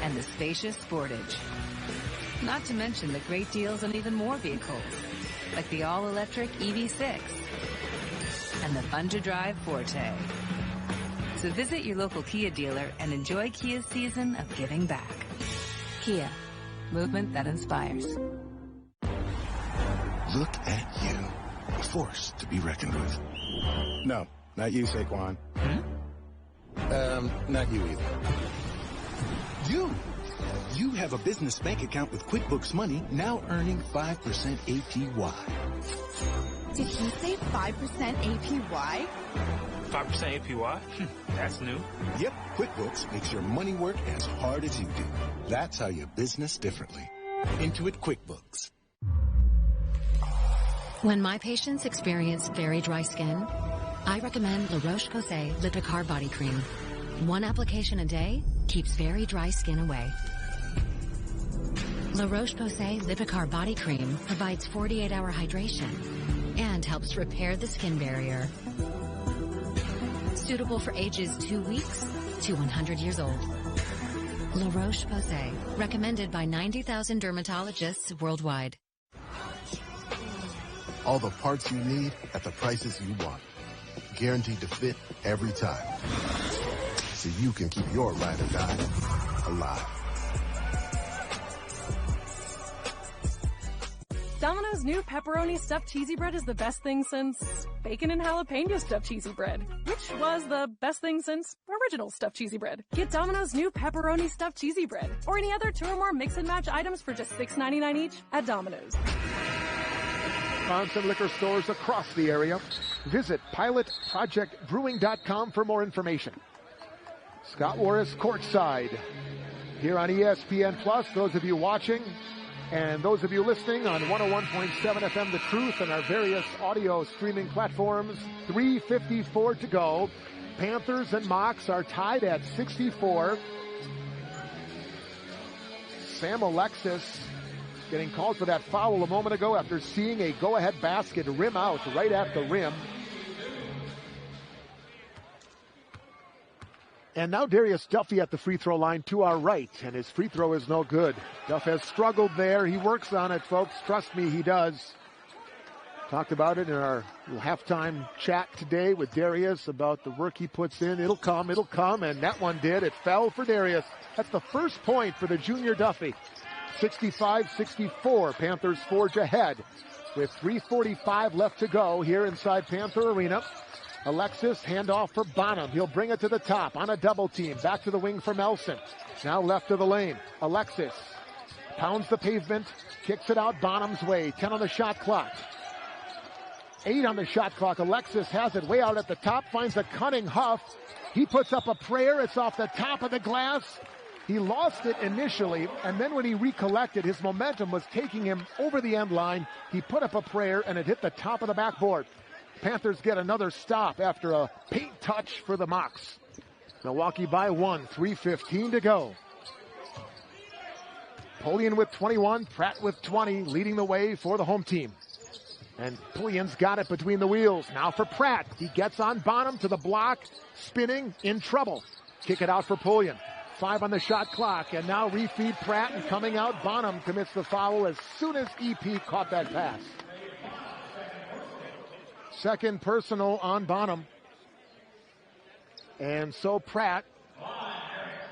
and the spacious Sportage. Not to mention the great deals on even more vehicles, like the all-electric EV6 and the fun-to-drive Forte. So visit your local Kia dealer and enjoy Kia's season of giving back. Kia, movement that inspires. Look at you, a force to be reckoned with. No, not you, Saquon. Not you either. You have a business bank account with QuickBooks Money now earning 5% APY. Did he say 5% APY? 5% APY? That's new. Yep, QuickBooks makes your money work as hard as you do. That's how you business differently. Intuit QuickBooks. When my patients experience very dry skin, I recommend La Roche-Posay Lipicard Body Cream. One application a day keeps very dry skin away. La Roche-Posay Lipicard Body Cream provides 48-hour hydration and helps repair the skin barrier. Suitable for ages 2 weeks to 100 years old. La Roche-Posay, recommended by 90,000 dermatologists worldwide. All the parts you need at the prices you want. Guaranteed to fit every time. So you can keep your ride or die alive. Domino's new pepperoni stuffed cheesy bread is the best thing since bacon and jalapeno stuffed cheesy bread, which was the best thing since original stuffed cheesy bread. Get Domino's new pepperoni stuffed cheesy bread or any other 2 or more mix and match items for just $6.99 each at Domino's. Wisconsin liquor stores across the area. Visit pilotprojectbrewing.com for more information. Scott Warris courtside here on ESPN Plus. Those of you watching and those of you listening on 101.7 FM The Truth and our various audio streaming platforms. 3:54 to go. Panthers and Mocs are tied at 64. Sam Alexis getting called for that foul a moment ago after seeing a go-ahead basket rim out right at the rim. And now Darius Duffy at the free throw line to our right, and his free throw is no good. Duff has struggled there. He works on it, folks. Trust me, he does. Talked about it in our little halftime chat today with Darius about the work he puts in. It'll come, and that one did. It fell for Darius. That's the first point for the junior Duffy. 65-64, Panthers forge ahead with 3:45 left to go here inside Panther Arena. Alexis, handoff for Bonham. He'll bring it to the top on a double team. Back to the wing for Melson. Now left of the lane. Alexis pounds the pavement, kicks it out Bonham's way. 10 on the shot clock. 8 on the shot clock. Alexis has it way out at the top, finds a cunning Huff. He puts up a prayer. It's off the top of the glass. He lost it initially, and then when he recollected, his momentum was taking him over the end line. He put up a prayer, and it hit the top of the backboard. Panthers get another stop after a paint touch for the Mocs. Milwaukee by 1, 3:15 to go. Pullian with 21, Pratt with 20, leading the way for the home team. And Pullian's got it between the wheels. Now for Pratt. He gets on Bonham to the block, spinning, in trouble. Kick it out for Pullian. 5 on the shot clock, and now refeed Pratt, and coming out, Bonham commits the foul as soon as EP caught that pass. Second personal on Bonham. And so Pratt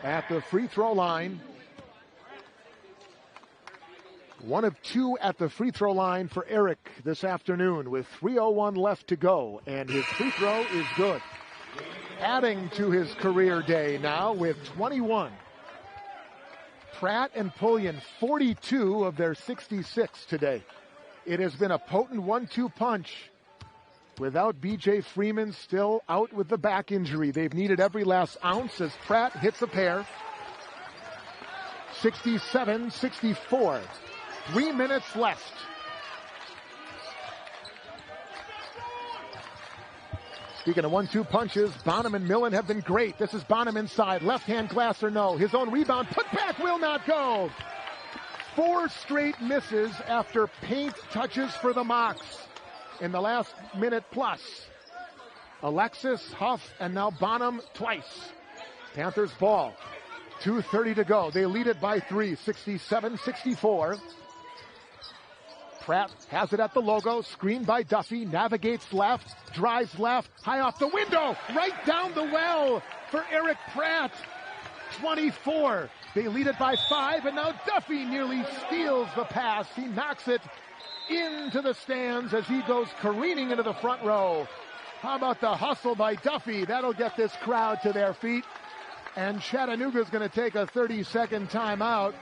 at the free throw line. 1 of 2 at the free throw line for Erik this afternoon with 3:01 left to go, and his free throw is good. Adding to his career day now with 21. Pratt and Pullian, 42 of their 66 today. It has been a potent 1-2 punch. Without B.J. Freeman still out with the back injury. They've needed every last ounce as Pratt hits a pair. 67-64. 3 minutes left. Speaking of 1-2 punches, Bonham and Millen have been great. This is Bonham inside. Left-hand glass or no. His own rebound. Put back will not go. 4 straight misses after paint touches for the Mocs in the last minute plus. Alexis, Huff, and now Bonham twice. Panthers ball. 2:30 to go. They lead it by 3, 67-64. Pratt has it at the logo, screened by Duffy, navigates left, drives left, high off the window, right down the well for Erik Pratt. 24. They lead it by 5, and now Duffy nearly steals the pass. He knocks it into the stands as he goes careening into the front row. How about the hustle by Duffy? That'll get this crowd to their feet. And Chattanooga's going to take a 30-second timeout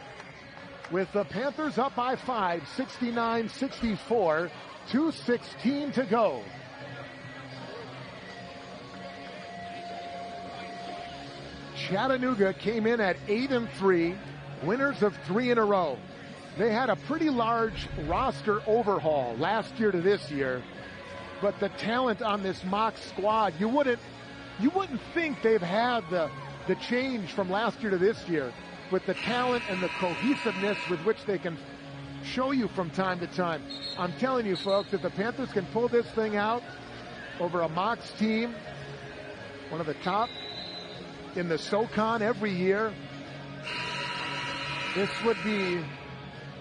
with the Panthers up by 5, 69-64, 2:16 to go. Chattanooga came in at 8-3, winners of 3 in a row. They had a pretty large roster overhaul last year to this year, but the talent on this mock squad, you wouldn't think they've had the change from last year to this year, with the talent and the cohesiveness with which they can show you from time to time. I'm telling you, folks, if the Panthers can pull this thing out over a Mocs team, one of the top in the SoCon every year, this would be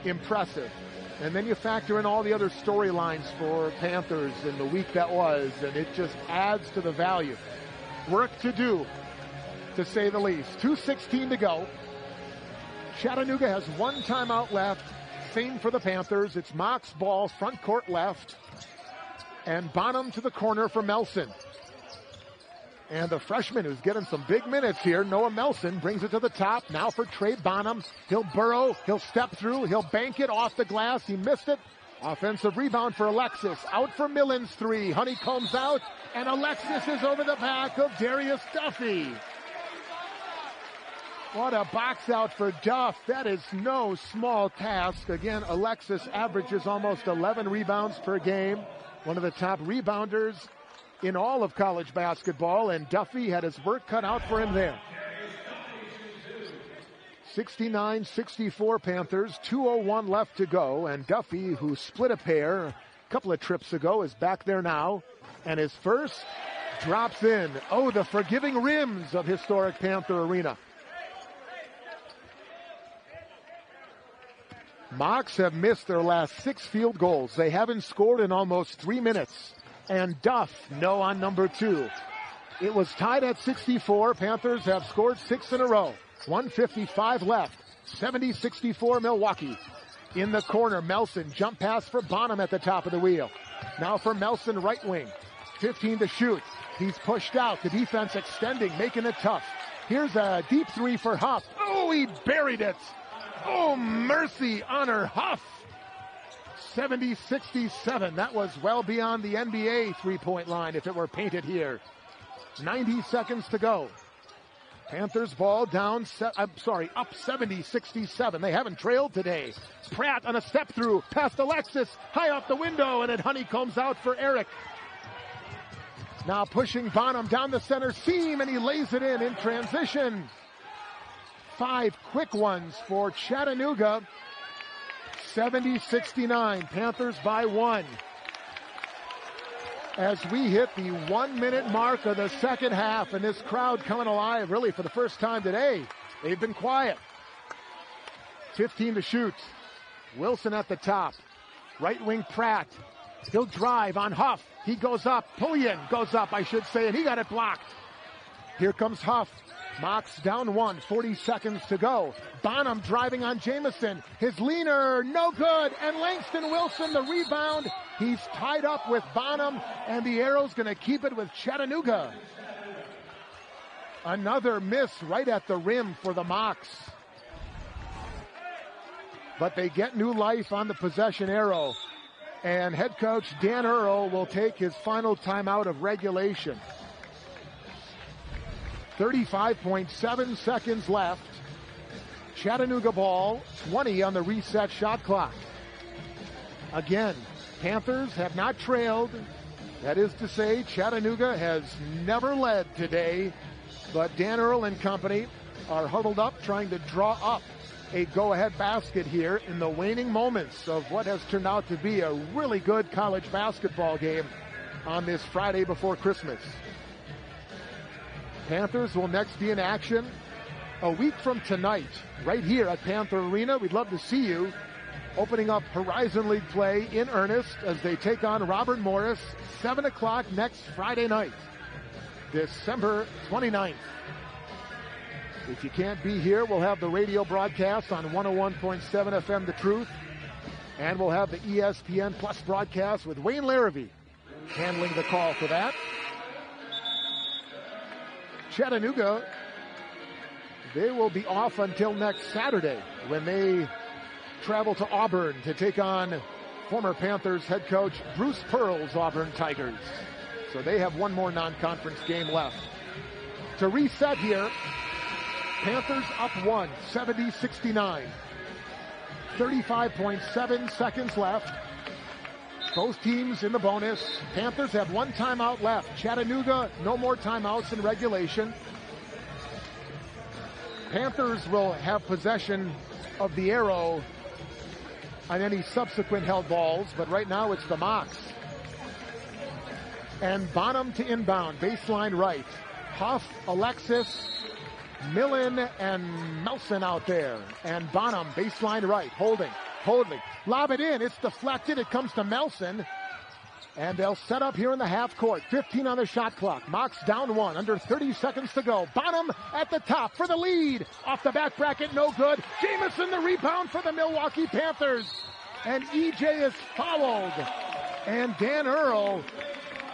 impressive. And then you factor in all the other storylines for Panthers in the week that was, and it just adds to the value. Work to do, to say the least. 2:16 to go. Chattanooga has 1 timeout left. Same for the Panthers. It's Mocs ball, front court left. And Bonham to the corner for Melson. And the freshman who's getting some big minutes here, Noah Melson, brings it to the top. Now for Trey Bonham. He'll burrow. He'll step through. He'll bank it off the glass. He missed it. Offensive rebound for Alexis. Out for Millen's 3. Honeycombs out. And Alexis is over the back of Darius Duffy. What a box out for Duff. That is no small task. Again, Alexis averages almost 11 rebounds per game. One of the top rebounders in all of college basketball, and Duffy had his work cut out for him there. 69-64 Panthers, 2:01 left to go, and Duffy, who split a pair a couple of trips ago, is back there now, and his first drops in. Oh, the forgiving rims of historic Panther Arena. Mocs have missed their last 6 field goals. They haven't scored in almost 3 minutes. And Duff, no on number 2. It was tied at 64. Panthers have scored 6 in a row. 1:55 left. 70-64 Milwaukee. In the corner, Melson, jump pass for Bonham at the top of the wheel. Now for Melson, right wing. 15 to shoot. He's pushed out. The defense extending, making it tough. Here's a deep 3 for Huff. Oh, he buried it. Oh, mercy on her, Huff. 70-67. That was well beyond the NBA three-point line if it were painted here. 90 seconds to go. Panthers ball down, up 70-67. They haven't trailed today. Pratt on a step through, past Alexis, high off the window, and it honeycombs out for Erik. Now pushing Bonham down the center seam, and he lays it in transition. 5 quick ones for Chattanooga. 70-69, Panthers by 1. As we hit the 1-minute mark of the second half, and this crowd coming alive really for the first time today. They've been quiet. 15 to shoot. Wilson at the top. Right wing Pratt. He'll drive on Huff. He goes up. Pullian goes up, I should say, and he got it blocked. Here comes Huff. Mocs down 1, 40 seconds to go. Bonham driving on Jamison. His leaner, no good. And Langston Wilson, the rebound. He's tied up with Bonham, and the Arrow's going to keep it with Chattanooga. Another miss right at the rim for the Mocs. But they get new life on the possession arrow. And head coach Dan Earl will take his final timeout of regulation. 35.7 seconds left. Chattanooga ball, 20 on the reset shot clock. Again, Panthers have not trailed. That is to say, Chattanooga has never led today. But Dan Earl and company are huddled up trying to draw up a go-ahead basket here in the waning moments of what has turned out to be a really good college basketball game on this Friday before Christmas. Panthers will next be in action a week from tonight, right here at Panther Arena. We'd love to see you opening up Horizon League play in earnest as they take on Robert Morris, 7 o'clock next Friday night, December 29th. If you can't be here, we'll have the radio broadcast on 101.7 FM The Truth, and we'll have the ESPN Plus broadcast with Wayne Larrabee handling the call for that. Chattanooga, they will be off until next Saturday when they travel to Auburn to take on former Panthers head coach Bruce Pearl's Auburn Tigers. So they have one more non-conference game left. To reset here, Panthers up 1, 70-69. 35.7 seconds left. Both teams in the bonus. Panthers have one timeout left. Chattanooga, no more timeouts in regulation. Panthers will have possession of the arrow on any subsequent held balls, but right now it's the Mocs. And Bonham to inbound, baseline right. Huff, Alexis, Millen, and Melson out there. And Bonham, baseline right, holding. Lob it in, it's deflected, it comes to Melson. And they'll set up here in the half court. 15 on the shot clock. Mocs down 1, under 30 seconds to go. Bonham at the top for the lead. Off the back bracket, no good. Jamison the rebound for the Milwaukee Panthers. And EJ is fouled. And Dan Earl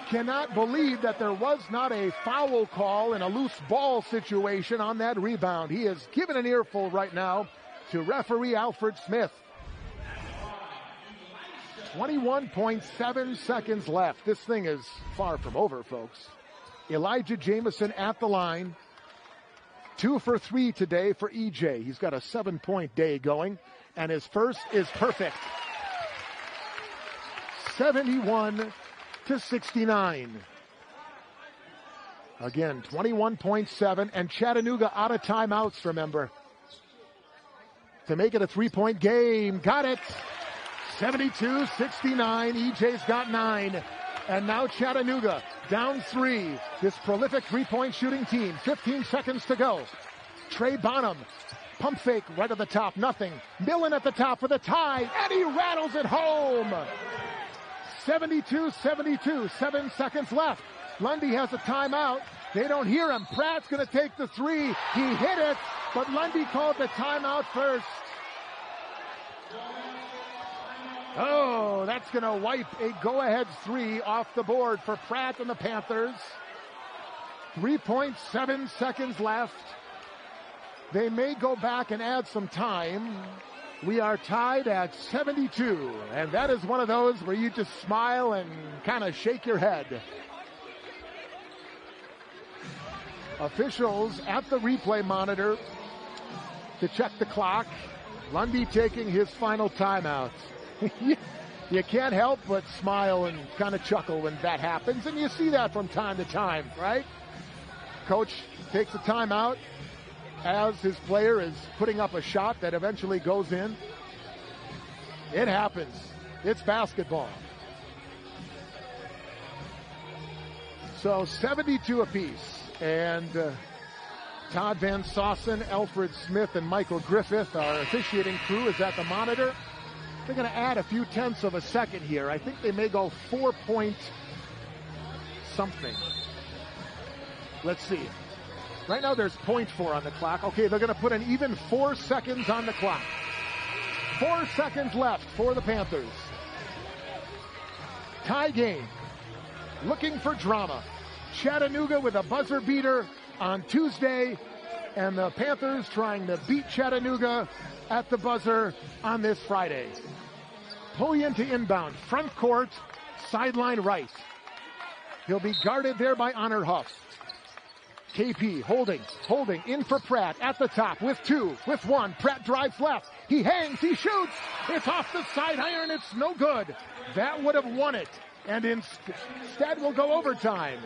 cannot believe that there was not a foul call in a loose ball situation on that rebound. He is given an earful right now to referee Alfred Smith. 21.7 seconds left. This thing is far from over, folks. Elijah Jamison at the line. 2 for 3 today for EJ. He's got a 7-point day going, and his first is perfect. 71-69. Again, 21.7, and Chattanooga out of timeouts, remember. To make it a 3-point game. Got it. 72-69. EJ's got 9. And now Chattanooga down 3. This prolific 3-point shooting team. 15 seconds to go. Trey Bonham. Pump fake right at the top. Nothing. Millen at the top for the tie. And he rattles it home. 72-72. 7 seconds left. Lundy has a timeout. They don't hear him. Pratt's going to take the 3. He hit it, but Lundy called the timeout first. Oh, that's going to wipe a go-ahead 3 off the board for Pratt and the Panthers. 3.7 seconds left. They may go back and add some time. We are tied at 72, and that is one of those where you just smile and kind of shake your head. Officials at the replay monitor to check the clock. Lundy taking his final timeout. You can't help but smile and kind of chuckle when that happens, and you see that from time to time, right? Coach takes a timeout as his player is putting up a shot that eventually goes in. It happens. It's basketball. So 72 apiece, and Todd Van Sossen, Alfred Smith, and Michael Griffith, our officiating crew, is at the monitor. They're going to add a few tenths of a second here. I think they may go 4-point something. Let's see. Right now there's 0.4 on the clock. Okay, they're going to put an even 4 seconds on the clock. 4 seconds left for the Panthers. Tie game. Looking for drama. Chattanooga with a buzzer beater on Tuesday, and the Panthers trying to beat Chattanooga at the buzzer on this Friday. Pullian to inbound, front court, sideline right. He'll be guarded there by Honor Huff. KP holding in for Pratt at the top with 2, with 1. Pratt drives left. He hangs, he shoots. It's off the side iron. It's no good. That would have won it. And instead will go overtime.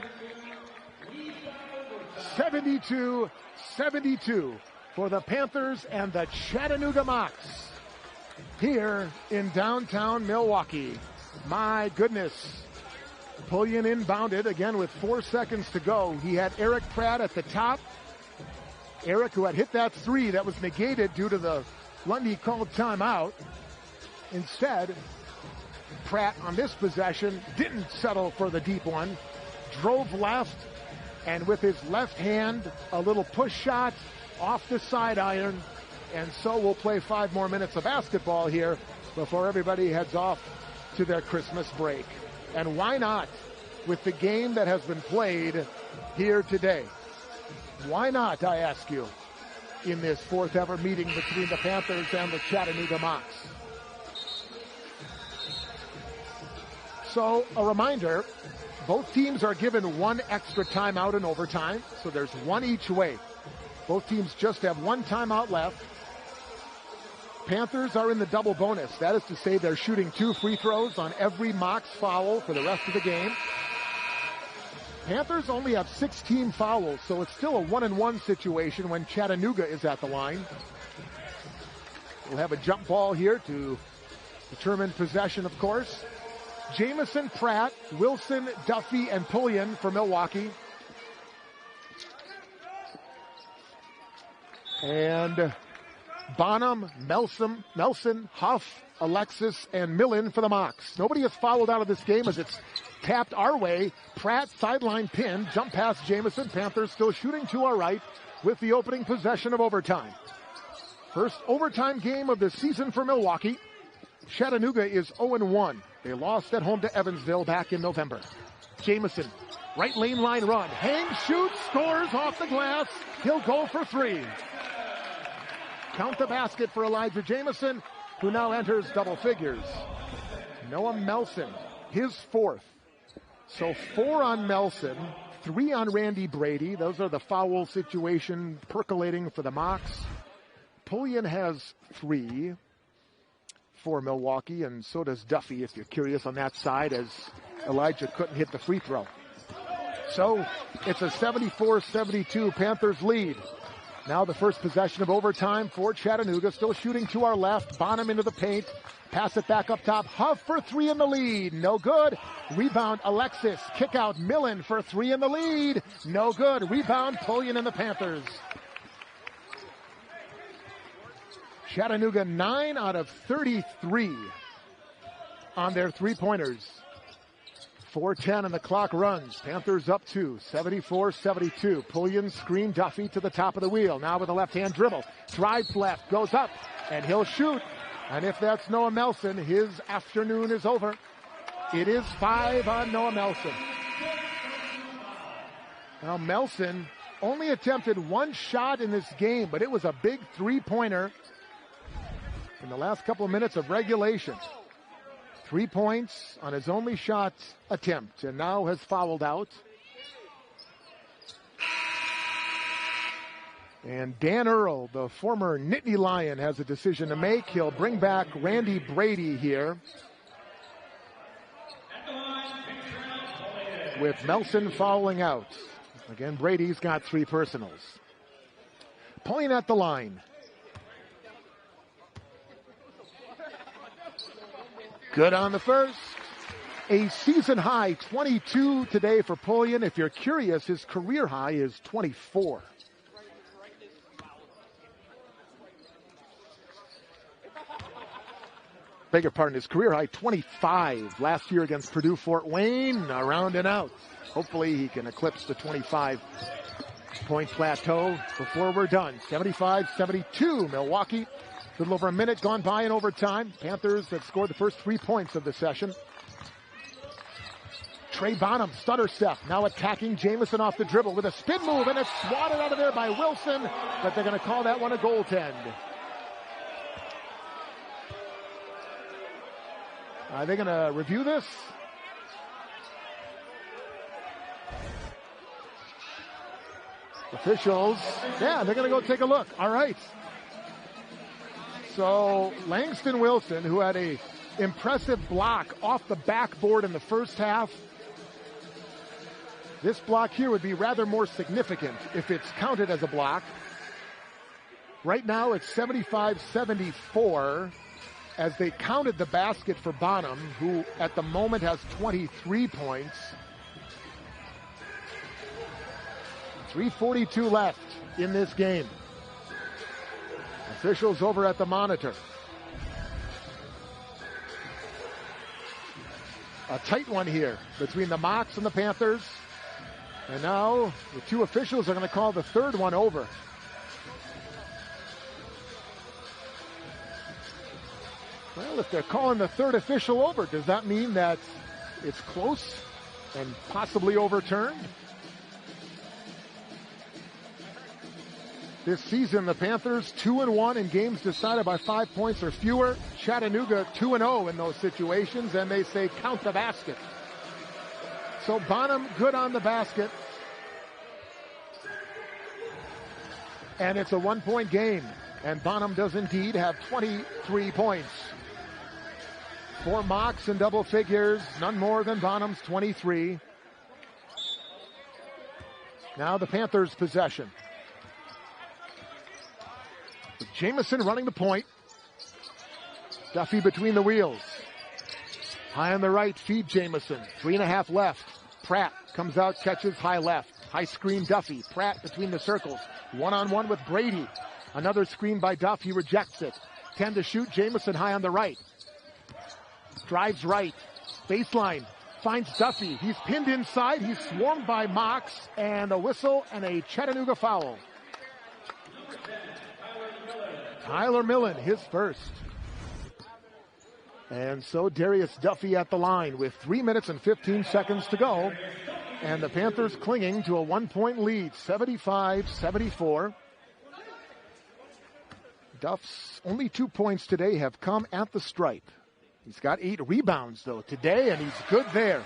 72-72 for the Panthers and the Chattanooga Mocs here in downtown Milwaukee. My goodness. Pullian inbounded again with 4 seconds to go. He had Erik Pratt at the top. Erik, who had hit that three that was negated due to the Lundy called timeout. Instead, Pratt on this possession didn't settle for the deep one. Drove left, and with his left hand, a little push shot off the side iron. And so we'll play 5 more minutes of basketball here before everybody heads off to their Christmas break. And why not with the game that has been played here today? Why not, I ask you, in this 4th ever meeting between the Panthers and the Chattanooga Mocs? So a reminder, both teams are given 1 extra timeout in overtime, so there's 1 each way. Both teams just have 1 timeout left. Panthers are in the double bonus. That is to say they're shooting 2 free throws on every Mocs foul for the rest of the game. Panthers only have 16 fouls, so it's still a 1-and-1 situation when Chattanooga is at the line. We'll have a jump ball here to determine possession, of course. Jamison, Pratt, Wilson, Duffy, and Pullian for Milwaukee. And Bonham, Melson, Huff, Alexis, and Millen for the Mocs. Nobody has fouled out of this game as it's tapped our way. Pratt sideline pin, jump past Jamison. Panthers still shooting to our right with the opening possession of overtime. First overtime game of the season for Milwaukee. Chattanooga is 0-1. They lost at home to Evansville back in November. Jamison, right lane line run. Hangs, shoots, scores off the glass. He'll go for 3. Count the basket for Elijah Jamison, who now enters double figures. Noah Melson, his 4th. So 4 on Melson, 3 on Randy Brady. Those are the foul situation percolating for the Mocs. Pullian has 3 for Milwaukee, and so does Duffy, if you're curious on that side, as Elijah couldn't hit the free throw. So it's a 74-72 Panthers lead. Now the first possession of overtime for Chattanooga, still shooting to our left. Bonham into the paint. Pass it back up top. Huff for 3 in the lead. No good. Rebound Alexis. Kick out Millen for 3 in the lead. No good. Rebound Pullian and the Panthers. Chattanooga 9 out of 33 on their 3-pointers. 4:10 and the clock runs. Panthers up 2, 74-72. Pullian screen Duffy to the top of the wheel. Now with a left-hand dribble. Drives left, goes up, and he'll shoot. And if that's Noah Melson, his afternoon is over. It is 5 on Noah Melson. Now Melson only attempted 1 shot in this game, but it was a big 3-pointer in the last couple of minutes of regulation. 3 points on his only shot attempt, and now has fouled out. And Dan Earl, the former Nittany Lion, has a decision to make. He'll bring back Randy Brady here, with Melson fouling out. Again, Brady's got 3 personals. Pulling at the line. Good on the first. A season high 22 today for Pullian. If you're curious, his career high is 24. Beg your pardon, his career high 25 last year against Purdue Fort Wayne, around and out. Hopefully he can eclipse the 25-point plateau before we're done. 75-72 Milwaukee. A little over a minute gone by in overtime. Panthers have scored the first 3 points of the session. Trey Bonham, stutter step, now attacking Jamison off the dribble with a spin move, and it's swatted out of there by Wilson, but they're going to call that one a goaltend. Are they going to review this? Officials, yeah, they're going to go take a look. All right. So Langston Wilson, who had a impressive block off the backboard in the first half, this block here would be rather more significant if it's counted as a block. Right now it's 75-74 as they counted the basket for Bonham, who at the moment has 23 points. 3:42 left in this game. Officials over at the monitor. A tight one here between the Mocs and the Panthers. And now the two officials are going to call the third one over. Well, if they're calling the third official over, does that mean that it's close and possibly overturned? This season, the Panthers 2-1 in games decided by 5 points or fewer. Chattanooga 2-0 in those situations, and they say count the basket. So Bonham good on the basket. And it's a 1-point game. And Bonham does indeed have 23 points. 4 Mocs in double figures, none more than Bonham's 23. Now the Panthers' possession. Jamison running the point. Duffy between the wheels. High on the right, feed Jamison. 3.5 left. Pratt comes out, catches high left. High screen Duffy. Pratt between the circles. 1-on-1 with Brady. Another screen by Duff. He rejects it. 10 to shoot. Jamison high on the right. Drives right. Baseline. Finds Duffy. He's pinned inside. He's swarmed by Mocs. And a whistle and a Chattanooga foul. Tyler Millen, his first. And so Darius Duffy at the line with 3 minutes and 15 seconds to go. And the Panthers clinging to a 1-point lead, 75-74. Duff's only 2 points today have come at the stripe. He's got 8 rebounds, though, today, and he's good there.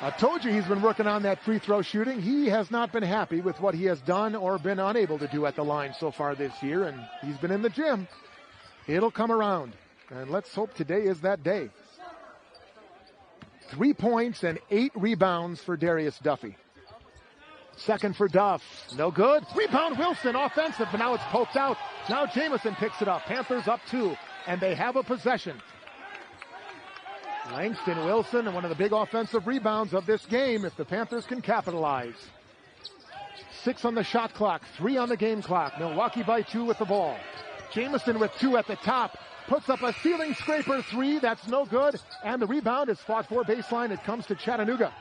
I told you he's been working on that free throw shooting. He has not been happy with what he has done or been unable to do at the line so far this year, and he's been in the gym. It'll come around, and let's hope today is that day. 3 points and 8 rebounds for Darius Duffy. Second for Duff. No good. Rebound Wilson, offensive, but now it's poked out. Now Jamison picks it up. Panthers up 2, and they have a possession. Langston Wilson, one of the big offensive rebounds of this game if the Panthers can capitalize. 6 on the shot clock, 3 on the game clock. Milwaukee by 2 with the ball. Jamison with 2 at the top. Puts up a ceiling scraper 3. That's no good. And the rebound is fought for baseline. It comes to Chattanooga.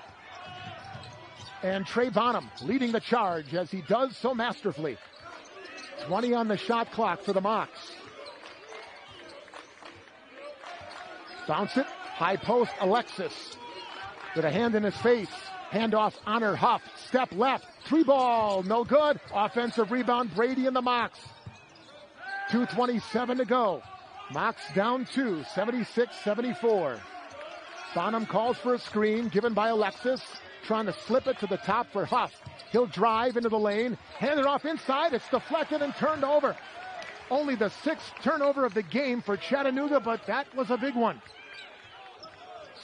And Trey Bonham leading the charge as he does so masterfully. 20 on the shot clock for the Mocs. Bounce it. High post, Alexis with a hand in his face. Handoff, Honor Huff. Step left. 3 ball, no good. Offensive rebound, Brady and the Mocs. 2:27 to go. Mocs down 2, 76-74. Bonham calls for a screen given by Alexis. Trying to slip it to the top for Huff. He'll drive into the lane. Hand it off inside. It's deflected and turned over. Only the 6th turnover of the game for Chattanooga, but that was a big one.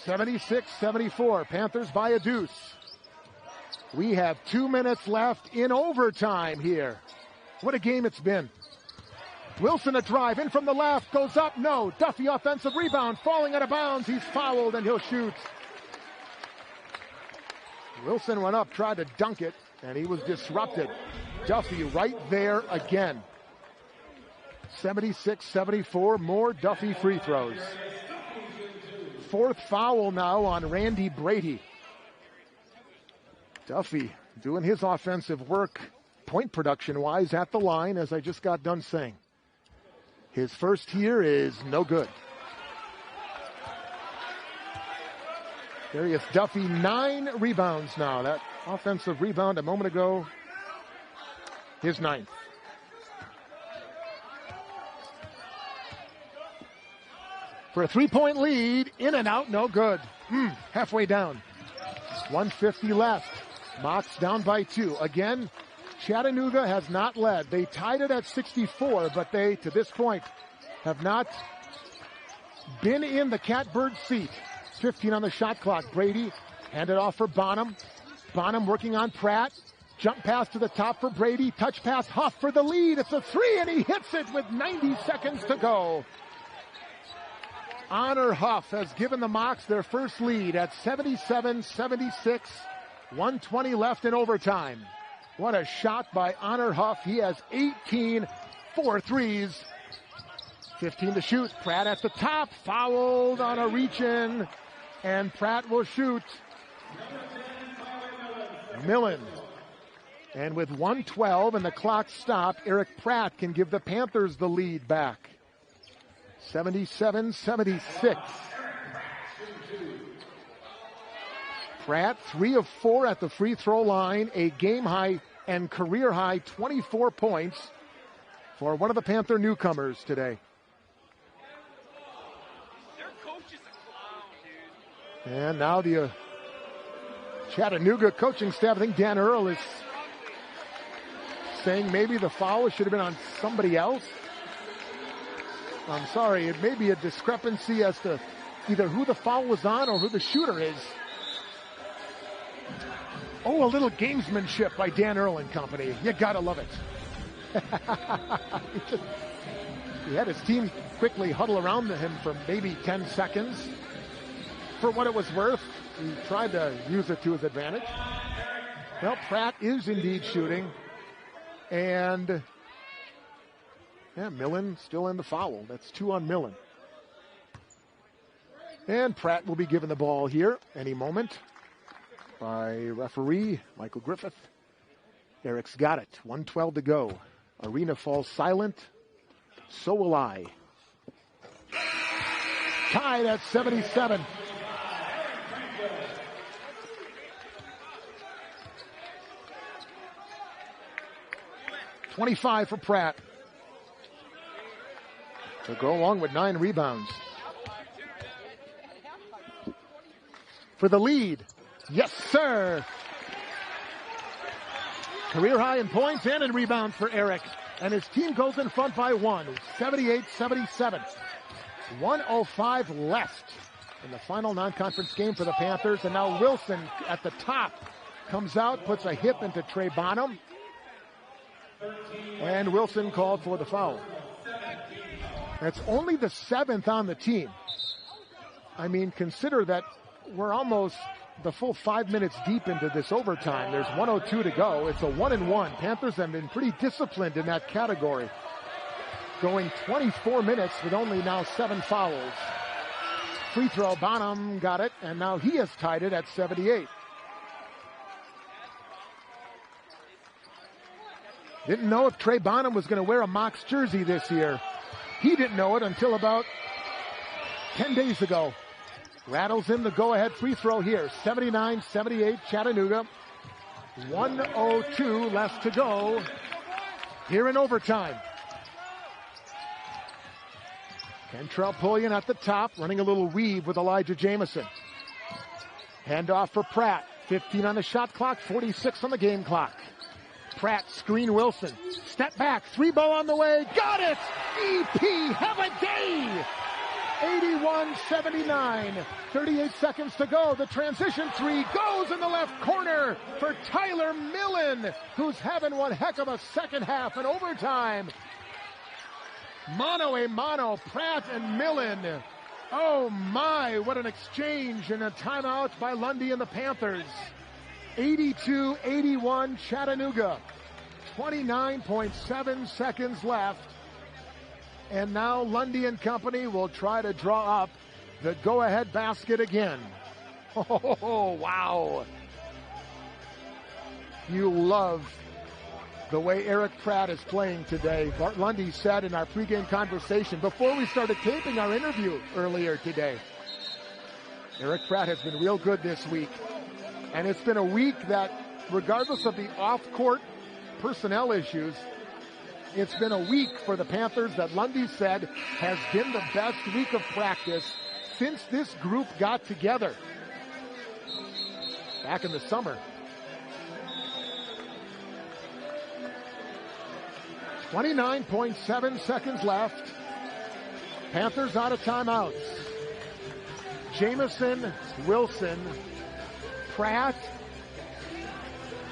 76-74. Panthers by a deuce. We have 2 minutes left in overtime here. What a game it's been. Wilson a drive in from the left. Goes up. No. Duffy offensive rebound. Falling out of bounds. He's fouled and he'll shoot. Wilson went up, tried to dunk it, and he was disrupted. Duffy right there again. 76-74. More Duffy free throws. 4th foul now on Randy Brady. Duffy doing his offensive work, point production-wise, at the line, as I just got done saying. His first here is no good. Darius Duffy, 9 rebounds now. That offensive rebound a moment ago, his 9th. For a 3-point lead, in and out, no good. Halfway down. 1:50 left. Mocs down by 2. Again, Chattanooga has not led. They tied it at 64, but they, to this point, have not been in the catbird seat. 15 on the shot clock. Brady handed off for Bonham. Bonham working on Pratt. Jump pass to the top for Brady. Touch pass, Huff for the lead. It's a three, and he hits it with 90 seconds to go. Honor Huff has given the Mocs their first lead at 77-76. 120 left in overtime. What a shot by Honor Huff. He has 18, 4 threes. 15 to shoot. Pratt at the top, fouled on a reach-in, and Pratt will shoot. Millen. And with 1:12 and the clock stopped, Erik Pratt can give the Panthers the lead back. 77-76. Pratt, 3 of 4 at the free throw line, a game high and career high 24 points for one of the Panther newcomers today. And now the Chattanooga coaching staff, I think Dan Earl is saying maybe the foul should have been on somebody else. I'm sorry, it may be a discrepancy as to either who the foul was on or who the shooter is. Oh, a little gamesmanship by Dan Earl and company. You gotta love it. He had his team quickly huddle around him for maybe 10 seconds. For what it was worth, he tried to use it to his advantage. Well, Pratt is indeed shooting. And Millen still in the foul. That's 2 on Millen. And Pratt will be given the ball here any moment by referee Michael Griffith. Erik's got it. 1:12 to go. Arena falls silent. So will I. Tied at 77. .25 for Pratt. To go along with 9 rebounds. For the lead. Yes, sir. Career high in points and in rebounds for Erik. And his team goes in front by 1. 78-77. 1:05 left in the final non-conference game for the Panthers. And now Wilson at the top comes out, puts a hip into Trey Bonham. And Wilson called for the foul. That's only the 7th on the team. I mean, consider that we're almost the full 5 minutes deep into this overtime. There's 1:02 to go. It's a 1-1. Panthers have been pretty disciplined in that category. Going 24 minutes with only now 7 fouls. Free throw, Bonham got it, and now he has tied it at 78. Didn't know if Trey Bonham was going to wear a Mocs jersey this year. He didn't know it until about 10 days ago. Rattles in the go-ahead free throw here. 79-78 Chattanooga. 1:02 left to go here in overtime. Kentrell Pullian at the top, running a little weave with Elijah Jamison. Handoff for Pratt. 15 on the shot clock, 46 on the game clock. Pratt, screen Wilson. Step back, 3 ball on the way. Got it! EP, have a day! 81-79. 38 seconds to go. The transition 3 goes in the left corner for Tyler Millen, who's having one heck of a second half in overtime. Mano a mano, Pratt and Millen. Oh my, what an exchange and a timeout by Lundy and the Panthers. 82-81 Chattanooga. 29.7 seconds left. And now Lundy and company will try to draw up the go-ahead basket again. Oh, wow. You love the way Erik Pratt is playing today. Bart Lundy said in our pregame conversation before we started taping our interview earlier today, Erik Pratt has been real good this week. And it's been a week that, regardless of the off-court personnel issues, it's been a week for the Panthers that Lundy said has been the best week of practice since this group got together back in the summer. 29.7 seconds left. Panthers out of timeouts. Jamison, Wilson, Pratt,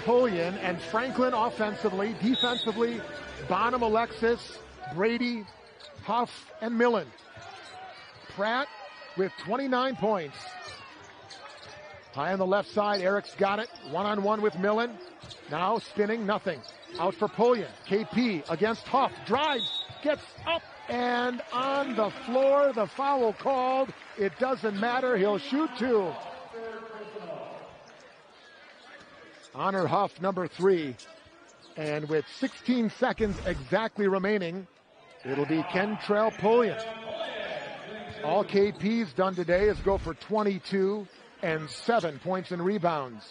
Pullian, and Franklin offensively. Defensively, Bonham, Alexis, Brady, Huff, and Millen. Pratt with 29 points. High on the left side, Erik's got it. One-on-one with Millen. Now spinning, nothing. Out for Pullian. KP against Huff. Drives, gets up, and on the floor. The foul called. It doesn't matter. He'll shoot two. Honor Huff, number 3. And with 16 seconds exactly remaining, it'll be Kentrell Pullian. All KP's done today is go for 22 and 7 points and rebounds.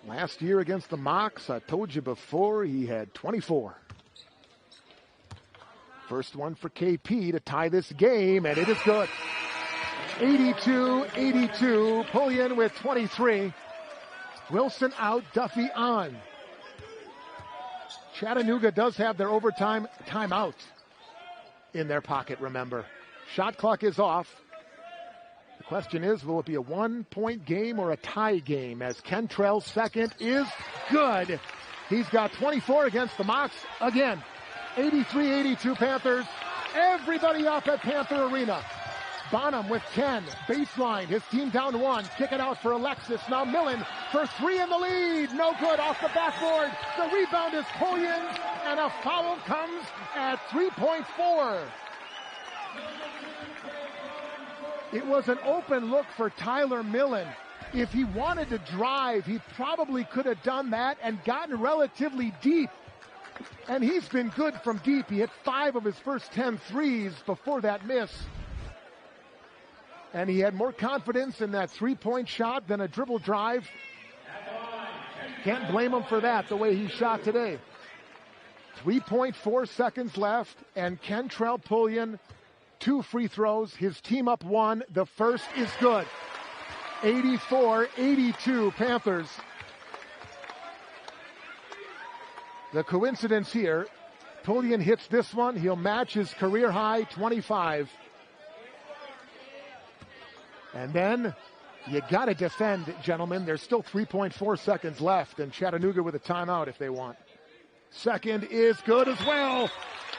Last year against the Mocs, I told you before, he had 24. First one for KP to tie this game, and it is good. 82-82, Pullian with 23. Wilson out, Duffy on. Chattanooga does have their overtime timeout in their pocket, remember. Shot clock is off. The question is, will it be a 1-point game or a tie game, as Kentrell's second is good. He's got 24 against the Mocs again. 83-82 Panthers. Everybody up at Panther Arena. Bonham with 10. Baseline. His team down 1. Kick it out for Alexis. Now Millen for 3 in the lead. No good off the backboard. The rebound is Pullian, and a foul comes at 3.4. It was an open look for Tyler Millen. If he wanted to drive, he probably could have done that and gotten relatively deep. And he's been good from deep. He hit 5 of his first 10 threes before that miss. And he had more confidence in that 3-point shot than a dribble drive. Can't blame him for that, the way he shot today. 3.4 seconds left, and Kentrell Pullian, 2 free throws. His team up 1. The first is good. 84-82 Panthers. The coincidence here, Pullian hits this one. He'll match his career high, 25. And then you got to defend, gentlemen. There's still 3.4 seconds left, and Chattanooga with a timeout if they want. Second is good as well.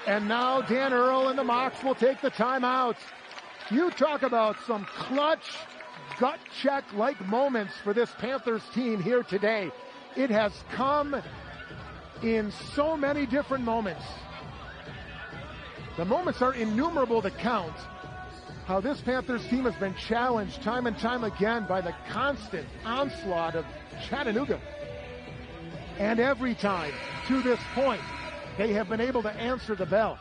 And now Dan Earl and the Mocs will take the timeout. You talk about some clutch, gut check-like moments for this Panthers team here today. It has come in so many different moments. The moments are innumerable to count. How this Panthers team has been challenged time and time again by the constant onslaught of Chattanooga. And every time, to this point, they have been able to answer the bell.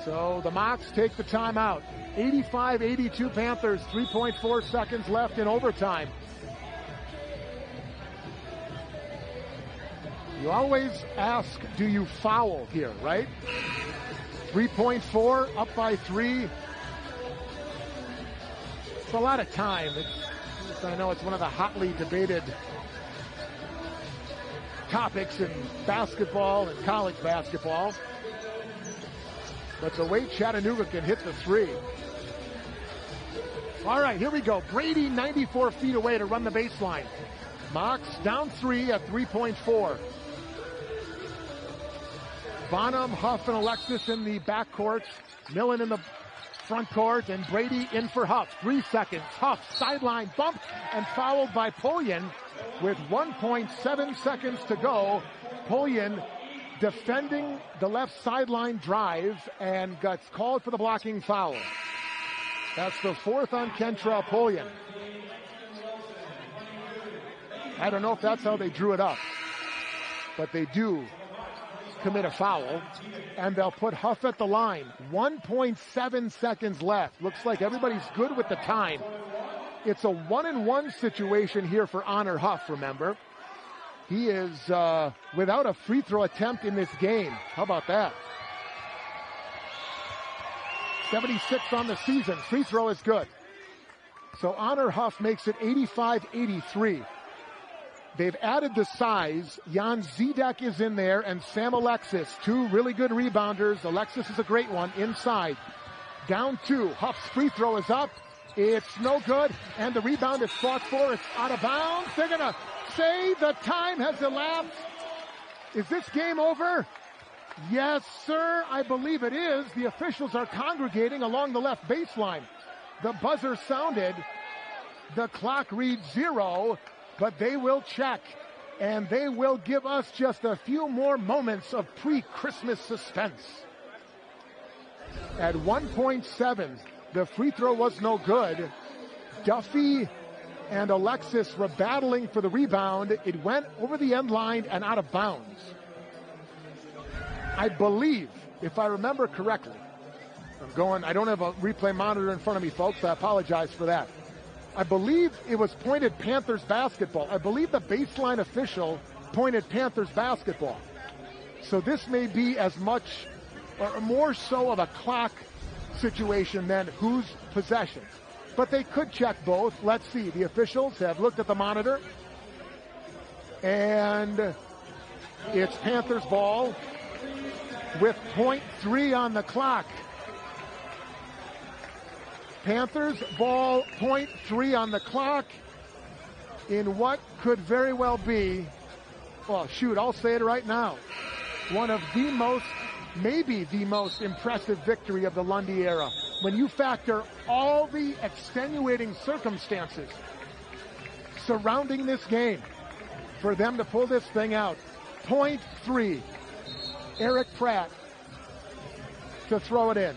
So the Mocs take the timeout. 85-82 Panthers, 3.4 seconds left in overtime. You always ask, do you foul here, right? 3.4, up by 3. It's a lot of time. I know it's one of the hotly debated topics in basketball and college basketball. But the way Chattanooga can hit the 3. All right, here we go. Brady 94 feet away to run the baseline. Mocs down 3 at 3.4. Bonham, Huff, and Alexis in the backcourt. Millen in the front court, and Brady in for Huff. 3 seconds. Huff, sideline bump, and fouled by Pullian with 1.7 seconds to go. Pullian defending the left sideline drive and got called for the blocking foul. That's the 4th on Kentrell Pullian. I don't know if that's how they drew it up, but they do commit a foul, and they'll put Huff at the line. 1.7 seconds left. Looks like everybody's good with the time. It's a 1-and-1 situation here for Honor Huff, remember. He is without a free throw attempt in this game. How about that? 76 on the season. Free throw is good. So Honor Huff makes it 85-83. They've added the size. Jan Zedek is in there, and Sam Alexis, 2 really good rebounders. Alexis is a great one inside. Down 2. Huff's free throw is up, It's no good, and the rebound is fought for. It's out of bounds. They're going to say the time has elapsed. Is this game over? Yes, sir, I believe it is. The officials are congregating along the left baseline. The buzzer sounded. The clock reads 0, but they will check, and they will give us just a few more moments of pre-Christmas suspense. At 1.7, the free throw was no good. Duffy and Alexis were battling for the rebound. It went over the end line and out of bounds. I believe, if I remember correctly, I don't have a replay monitor in front of me, folks. I apologize for that. I believe it was pointed Panthers basketball. I believe the baseline official pointed Panthers basketball. So this may be as much or more so of a clock situation than whose possession. But they could check both. Let's see. The officials have looked at the monitor. And it's Panthers ball with 0.3 on the clock. Panthers ball, 0.3 on the clock in what could very well be, well, shoot, I'll say it right now, one of the most, maybe the most impressive victory of the Lundy era. When you factor all the extenuating circumstances surrounding this game, for them to pull this thing out, 0.3, Erik Pratt to throw it in.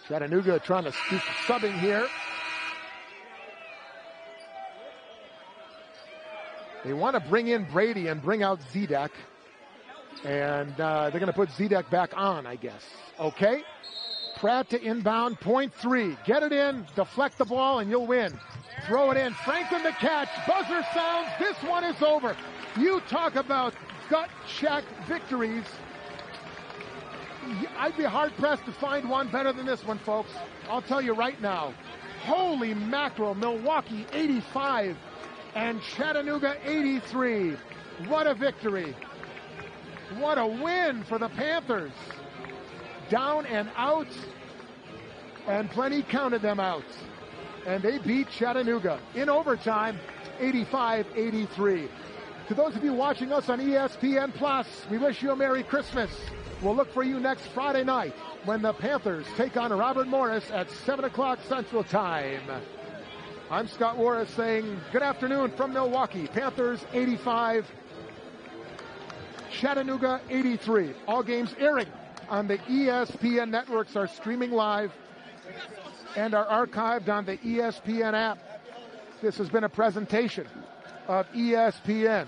Chattanooga trying to do subbing here. They want to bring in Brady and bring out Zedek. And they're going to put Zedek back on, I guess. Okay. Pratt to inbound, 0.3. Get it in, deflect the ball, and you'll win. Throw it in. Franklin the catch. Buzzer sounds. This one is over. You talk about gut check victories. I'd be hard-pressed to find one better than this one, folks. I'll tell you right now. Holy mackerel, Milwaukee 85 and Chattanooga 83. What a victory. What a win for the Panthers. Down and out, and plenty counted them out. And they beat Chattanooga in overtime, 85-83. To those of you watching us on ESPN Plus, we wish you a Merry Christmas. We'll look for you next Friday night when the Panthers take on Robert Morris at 7 o'clock Central Time. I'm Scott Warris saying good afternoon from Milwaukee. Panthers 85, Chattanooga 83. All games airing on the ESPN networks are streaming live and are archived on the ESPN app. This has been a presentation of ESPN.